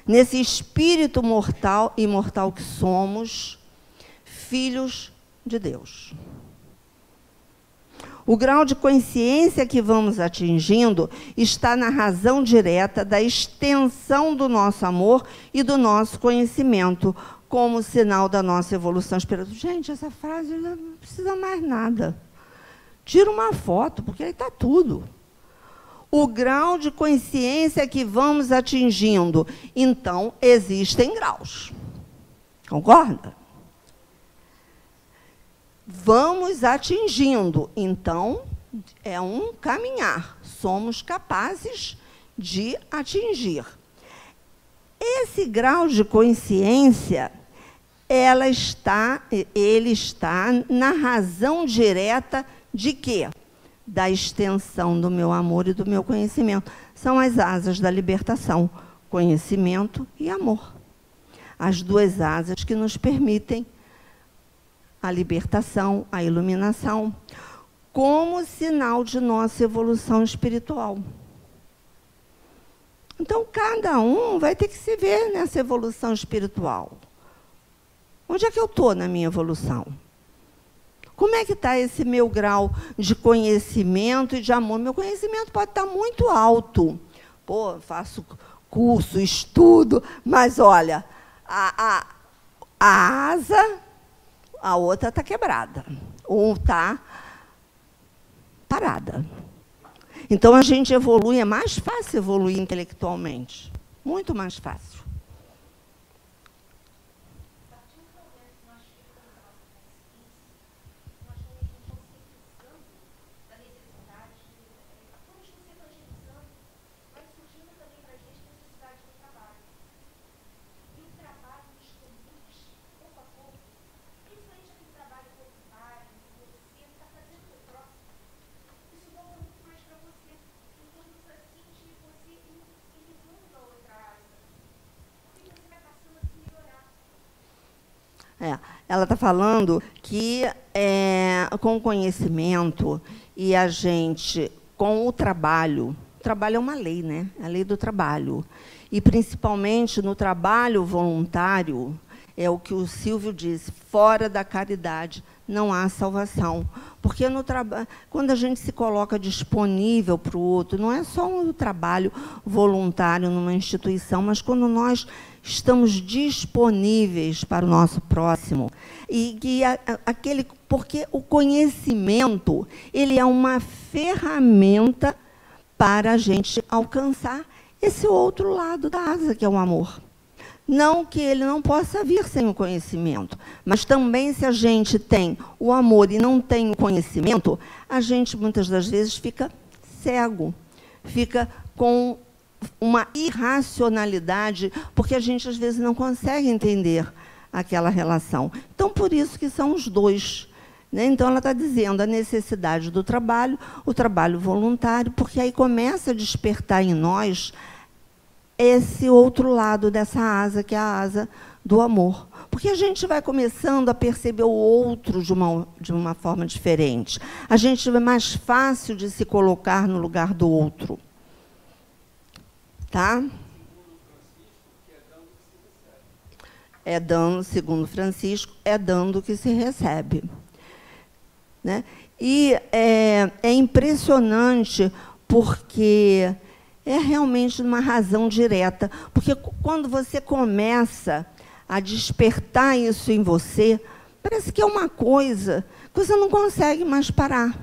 Nesse espírito mortal e imortal que somos, filhos de Deus. O grau de consciência que vamos atingindo está na razão direta da extensão do nosso amor e do nosso conhecimento, como sinal da nossa evolução espiritual. Gente, essa frase não precisa mais nada. Tira uma foto, porque aí está tudo. O grau de consciência que vamos atingindo. Então, existem graus. Concorda? Vamos atingindo. Então, é um caminhar. Somos capazes de atingir. Esse grau de consciência, ele está na razão direta de quê? Da extensão do meu amor e do meu conhecimento. São as asas da libertação, conhecimento e amor. As duas asas que nos permitem a libertação, a iluminação, como sinal de nossa evolução espiritual. Então, cada um vai ter que se ver nessa evolução espiritual. Onde é que eu estou na minha evolução? Como é que está esse meu grau de conhecimento e de amor? Meu conhecimento pode estar muito alto. Pô, faço curso, estudo, mas, olha, a asa, a outra está quebrada, ou está parada. Então, a gente evolui, é mais fácil evoluir intelectualmente. Muito mais fácil. Ela está falando que, com o conhecimento e a gente, com o trabalho é uma lei, né? A lei do trabalho. E, principalmente, no trabalho voluntário, é o que o Silvio disse, fora da caridade não há salvação. Porque quando a gente se coloca disponível para o outro, não é só um trabalho voluntário numa instituição, mas quando nós estamos disponíveis para o nosso próximo. Porque o conhecimento, ele é uma ferramenta para a gente alcançar esse outro lado da asa, que é o amor. Não que ele não possa vir sem o conhecimento, mas também, se a gente tem o amor e não tem o conhecimento, a gente, muitas das vezes, fica cego, fica com uma irracionalidade, porque a gente, às vezes, não consegue entender aquela relação. Então, por isso que são os dois. Né? Então, ela está dizendo a necessidade do trabalho, o trabalho voluntário, porque aí começa a despertar em nós esse outro lado dessa asa, que é a asa do amor. Porque a gente vai começando a perceber o outro de uma forma diferente. A gente é mais fácil de se colocar no lugar do outro. Tá? É dando, segundo Francisco, é dando que se recebe. Né? E é impressionante porque é realmente uma razão direta. Porque quando você começa a despertar isso em você, parece que é uma coisa que você não consegue mais parar.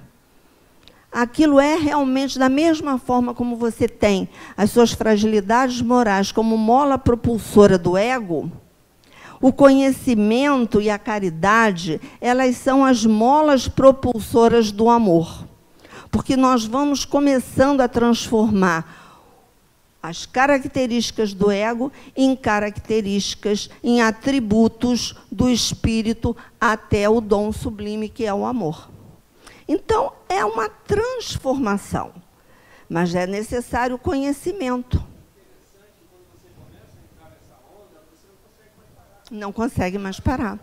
Aquilo é realmente da mesma forma como você tem as suas fragilidades morais como mola propulsora do ego. O conhecimento e a caridade, elas são as molas propulsoras do amor. Porque nós vamos começando a transformar as características do ego em características, em atributos do espírito até o dom sublime, que é o amor. Então, é uma transformação, mas é necessário o conhecimento. Não consegue mais parar.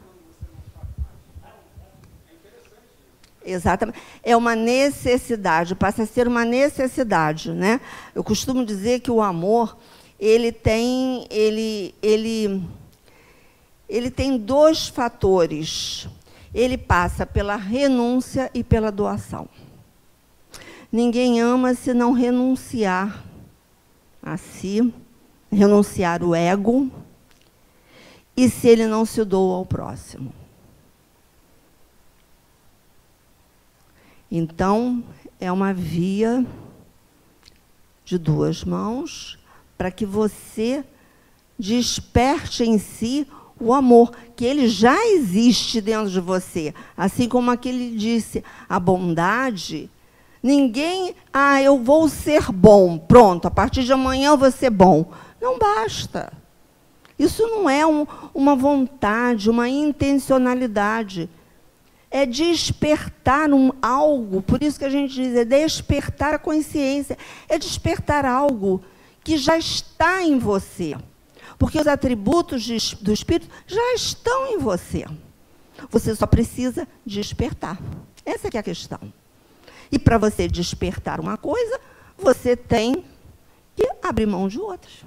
Exatamente. É uma necessidade, passa a ser uma necessidade. Né? Eu costumo dizer que o amor ele tem dois fatores. Ele passa pela renúncia e pela doação. Ninguém ama se não renunciar a si, renunciar o ego, e se ele não se doa ao próximo. Então, é uma via de duas mãos para que você desperte em si o amor, que ele já existe dentro de você. Assim como aquele disse, a bondade, ninguém, eu vou ser bom, pronto, a partir de amanhã eu vou ser bom. Não basta. Isso não é uma vontade, uma intencionalidade. É despertar algo, por isso que a gente diz, é despertar a consciência, é despertar algo que já está em você. Porque os atributos do Espírito já estão em você. Você só precisa despertar. Essa que é a questão. E para você despertar uma coisa, você tem que abrir mão de outras.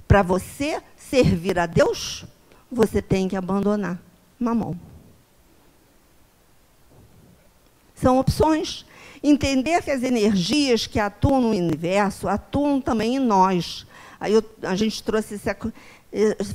Para você servir a Deus, você tem que abandonar mamão. São opções. Entender que as energias que atuam no universo atuam também em nós. Aí a gente trouxe,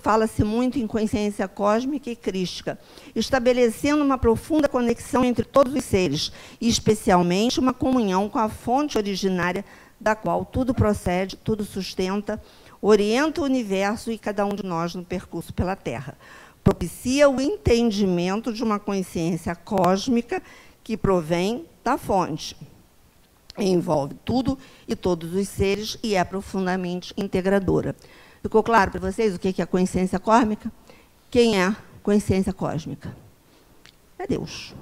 fala-se muito em consciência cósmica e crística, estabelecendo uma profunda conexão entre todos os seres, e especialmente uma comunhão com a fonte originária da qual tudo procede, tudo sustenta, orienta o universo e cada um de nós no percurso pela Terra. Propicia o entendimento de uma consciência cósmica que provém da fonte. Envolve tudo e todos os seres e é profundamente integradora. Ficou claro para vocês o que é a consciência cósmica? Quem é a consciência cósmica? É Deus.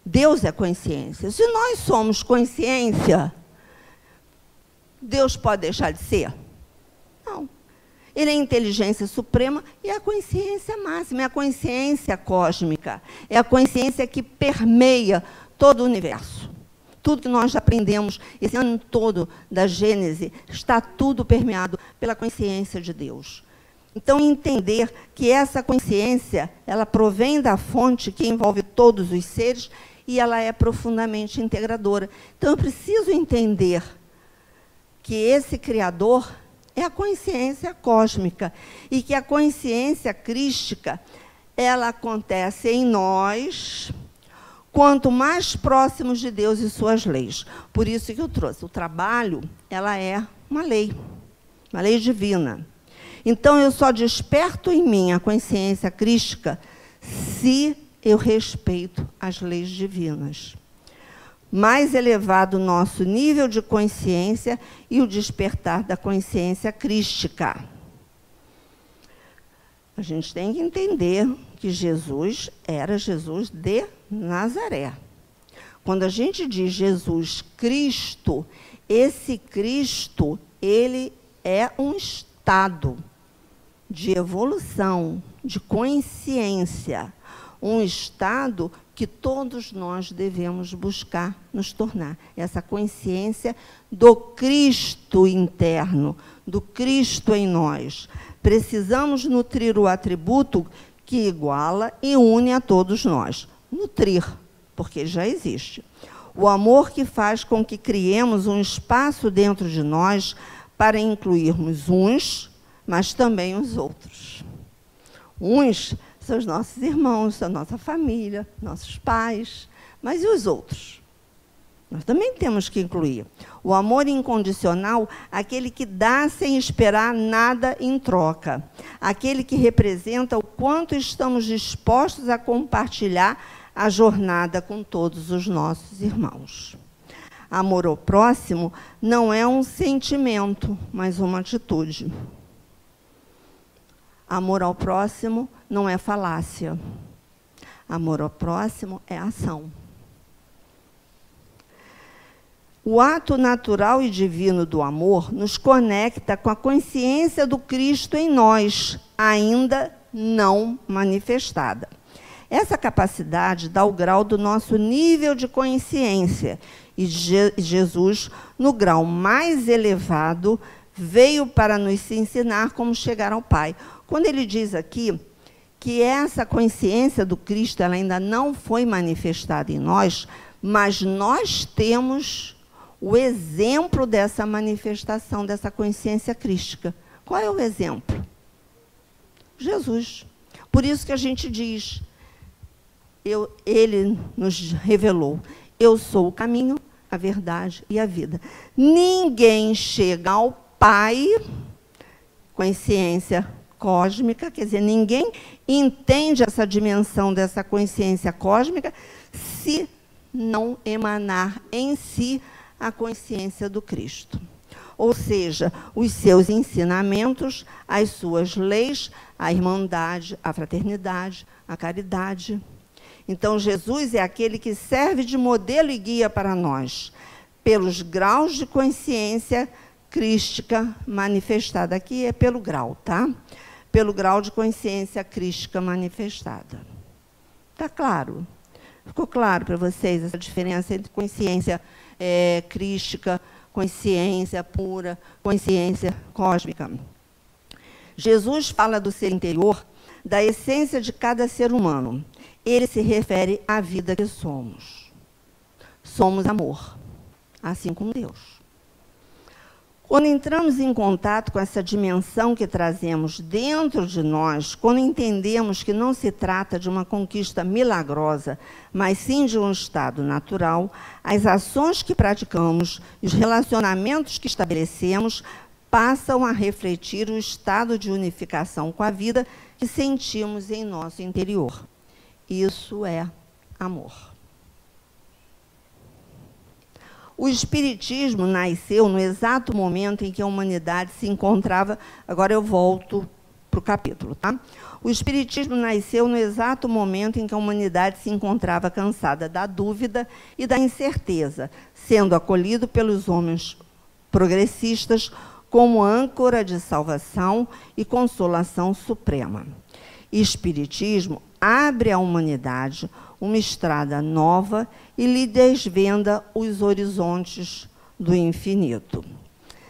Deus é consciência. Se nós somos consciência, Deus pode deixar de ser? Não. Ele é a inteligência suprema e é a consciência máxima, é a consciência cósmica. É a consciência que permeia todo o universo. Tudo que nós já aprendemos esse ano todo da Gênese, está tudo permeado pela consciência de Deus. Então, entender que essa consciência, ela provém da fonte que envolve todos os seres e ela é profundamente integradora. Então, eu preciso entender que esse Criador é a consciência cósmica e que a consciência crística, ela acontece em nós quanto mais próximos de Deus e suas leis. Por isso que eu trouxe. O trabalho, ela é uma lei divina. Então, eu só desperto em mim a consciência crística se eu respeito as leis divinas. Mais elevado o nosso nível de consciência e o despertar da consciência crística. A gente tem que entender que Jesus era Jesus de Nazaré. Quando a gente diz Jesus Cristo, esse Cristo, ele é um estado de evolução, de consciência, um estado que todos nós devemos buscar nos tornar. Essa consciência do Cristo interno, do Cristo em nós. Precisamos nutrir o atributo que iguala e une a todos nós. Nutrir, porque já existe. O amor que faz com que criemos um espaço dentro de nós para incluirmos uns, mas também os outros. Uns são os nossos irmãos, a nossa família, nossos pais, mas e os outros? Nós também temos que incluir. O amor incondicional, aquele que dá sem esperar nada em troca. Aquele que representa o quanto estamos dispostos a compartilhar a jornada com todos os nossos irmãos. Amor ao próximo não é um sentimento, mas uma atitude. Amor ao próximo não é falácia. Amor ao próximo é ação. O ato natural e divino do amor nos conecta com a consciência do Cristo em nós, ainda não manifestada. Essa capacidade dá o grau do nosso nível de consciência. E Jesus, no grau mais elevado, veio para nos ensinar como chegar ao Pai. Quando ele diz aqui que essa consciência do Cristo ela ainda não foi manifestada em nós, mas nós temos o exemplo dessa manifestação, dessa consciência crística. Qual é o exemplo? Jesus. Por isso que a gente diz, ele nos revelou, eu sou o caminho, a verdade e a vida. Ninguém chega ao Pai, consciência cósmica, quer dizer, ninguém entende essa dimensão dessa consciência cósmica se não emanar em si a consciência do Cristo. Ou seja, os seus ensinamentos, as suas leis, a irmandade, a fraternidade, a caridade. Então, Jesus é aquele que serve de modelo e guia para nós, pelos graus de consciência crística manifestada. Aqui é pelo grau, tá? Pelo grau de consciência crística manifestada. Está claro? Ficou claro para vocês essa diferença entre consciência crística, consciência pura, consciência cósmica? Jesus fala do ser interior, da essência de cada ser humano. Ele se refere à vida que somos. Somos amor, assim como Deus. Quando entramos em contato com essa dimensão que trazemos dentro de nós, quando entendemos que não se trata de uma conquista milagrosa, mas sim de um estado natural, as ações que praticamos, os relacionamentos que estabelecemos, passam a refletir o estado de unificação com a vida que sentimos em nosso interior. Isso é amor. O Espiritismo nasceu no exato momento em que a humanidade se encontrava... Agora eu volto para o capítulo, tá? O Espiritismo nasceu no exato momento em que a humanidade se encontrava cansada da dúvida e da incerteza, sendo acolhido pelos homens progressistas como âncora de salvação e consolação suprema. O Espiritismo abre à humanidade uma estrada nova e lhe desvenda os horizontes do infinito.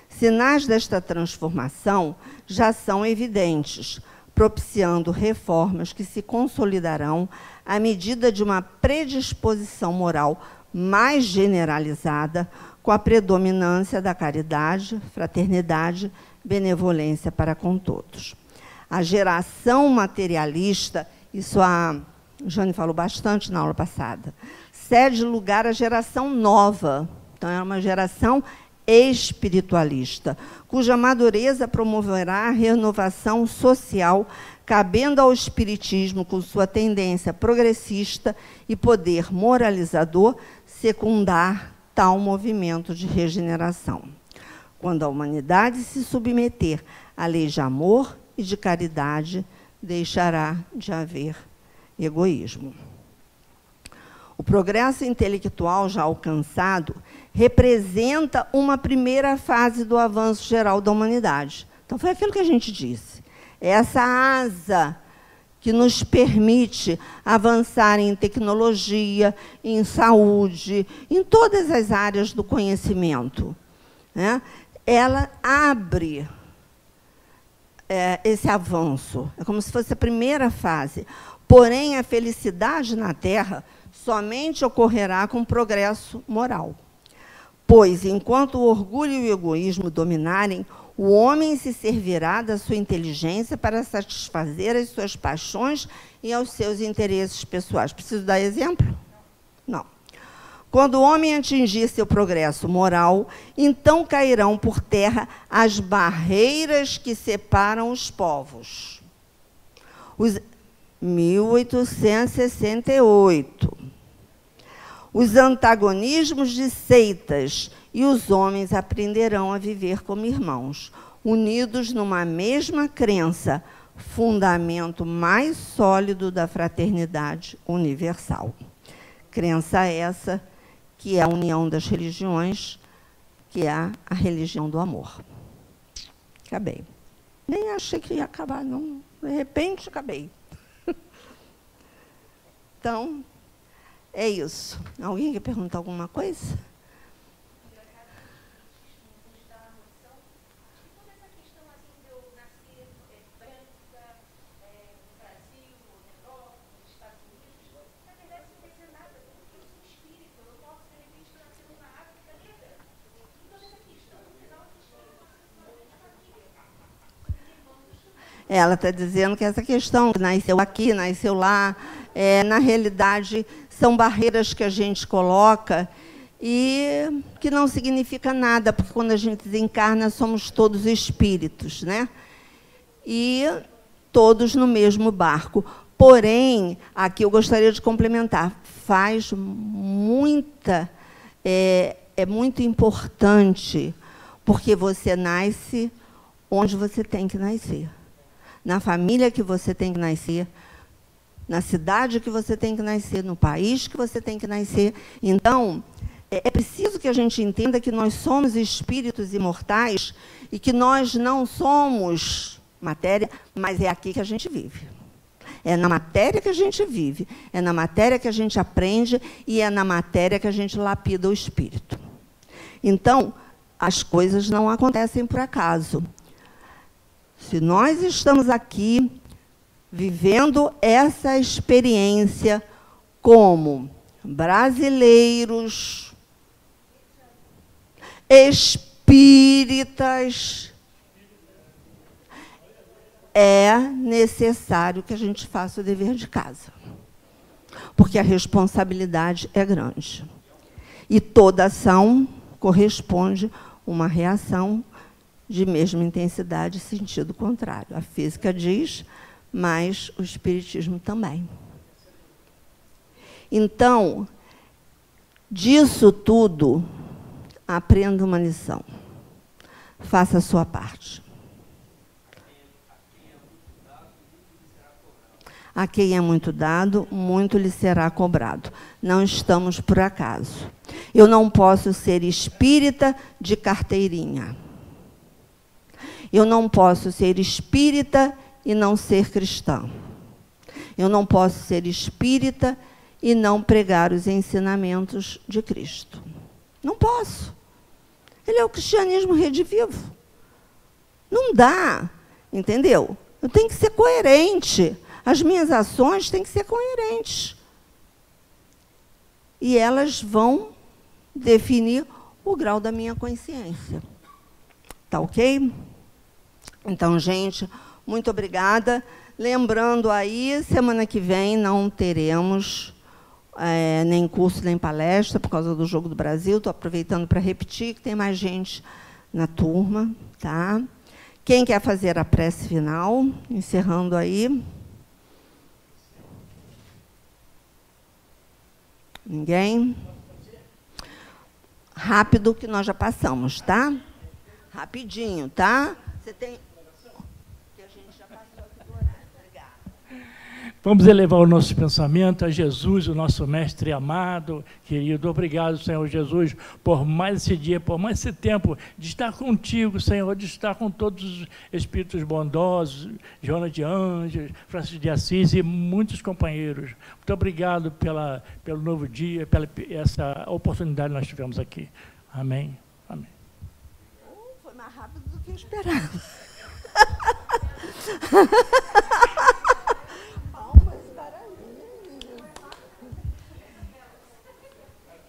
Sinais desta transformação já são evidentes, propiciando reformas que se consolidarão à medida de uma predisposição moral mais generalizada, com a predominância da caridade, fraternidade, benevolência para com todos. A geração materialista, isso a Jane falou bastante na aula passada, cede lugar à geração nova. Então, é uma geração espiritualista, cuja madureza promoverá a renovação social, cabendo ao espiritismo, com sua tendência progressista e poder moralizador, secundar tal movimento de regeneração. Quando a humanidade se submeter à lei de amor e de caridade, deixará de haver egoísmo. O progresso intelectual já alcançado representa uma primeira fase do avanço geral da humanidade. Então, foi aquilo que a gente disse. Essa asa que nos permite avançar em tecnologia, em saúde, em todas as áreas do conhecimento, né? Ela abre esse avanço. É como se fosse a primeira fase. Porém, a felicidade na Terra somente ocorrerá com progresso moral. Pois, enquanto o orgulho e o egoísmo dominarem, o homem se servirá da sua inteligência para satisfazer as suas paixões e aos seus interesses pessoais. Preciso dar exemplo? Não. Quando o homem atingir seu progresso moral, então cairão por terra as barreiras que separam os povos. 1868. Os antagonismos de seitas e os homens aprenderão a viver como irmãos, unidos numa mesma crença, fundamento mais sólido da fraternidade universal. Crença essa que é a união das religiões, que é a religião do amor. Acabei. Nem achei que ia acabar, não. De repente, acabei. Então, é isso. Alguém quer perguntar alguma coisa? Ela está dizendo que essa questão que nasceu aqui, nasceu lá, na realidade, são barreiras que a gente coloca e que não significa nada, porque quando a gente desencarna, somos todos espíritos, né? E todos no mesmo barco. Porém, aqui eu gostaria de complementar, é muito importante, porque você nasce onde você tem que nascer. Na família que você tem que nascer, na cidade que você tem que nascer, no país que você tem que nascer. Então, é preciso que a gente entenda que nós somos espíritos imortais e que nós não somos matéria, mas é aqui que a gente vive. É na matéria que a gente vive, é na matéria que a gente aprende e é na matéria que a gente lapida o espírito. Então, as coisas não acontecem por acaso. Se nós estamos aqui vivendo essa experiência como brasileiros, espíritas, é necessário que a gente faça o dever de casa, porque a responsabilidade é grande. E toda ação corresponde a uma reação de mesma intensidade e sentido contrário. A física diz, mas o espiritismo também. Então, disso tudo, aprenda uma lição. Faça a sua parte. A quem é muito dado, muito lhe será cobrado. Não estamos por acaso. Eu não posso ser espírita de carteirinha. Eu não posso ser espírita e não ser cristã. Eu não posso ser espírita e não pregar os ensinamentos de Cristo. Não posso. Ele é o cristianismo redivivo. Não dá, entendeu? Eu tenho que ser coerente. As minhas ações têm que ser coerentes. E elas vão definir o grau da minha consciência. Tá ok? Então, gente, muito obrigada. Lembrando aí, semana que vem não teremos nem curso, nem palestra, por causa do Jogo do Brasil. Estou aproveitando para repetir que tem mais gente na turma. Tá? Quem quer fazer a prece final? Encerrando aí. Ninguém? Rápido, que nós já passamos, tá? Rapidinho, tá? Você tem... que a gente já passou aqui do horário. Obrigada. Vamos elevar o nosso pensamento a Jesus, o nosso mestre amado, querido. Obrigado, Senhor Jesus, por mais esse dia, por mais esse tempo de estar contigo, Senhor, de estar com todos os espíritos bondosos, Joana de Anjos, Francisco de Assis e muitos companheiros. Muito obrigado pelo novo dia, pela essa oportunidade que nós tivemos aqui. Amém. Amém. Foi mais rápido do que eu esperava.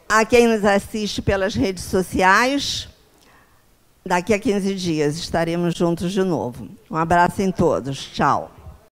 A quem nos assiste pelas redes sociais, daqui a 15 dias estaremos juntos de novo. Um abraço em todos. Tchau.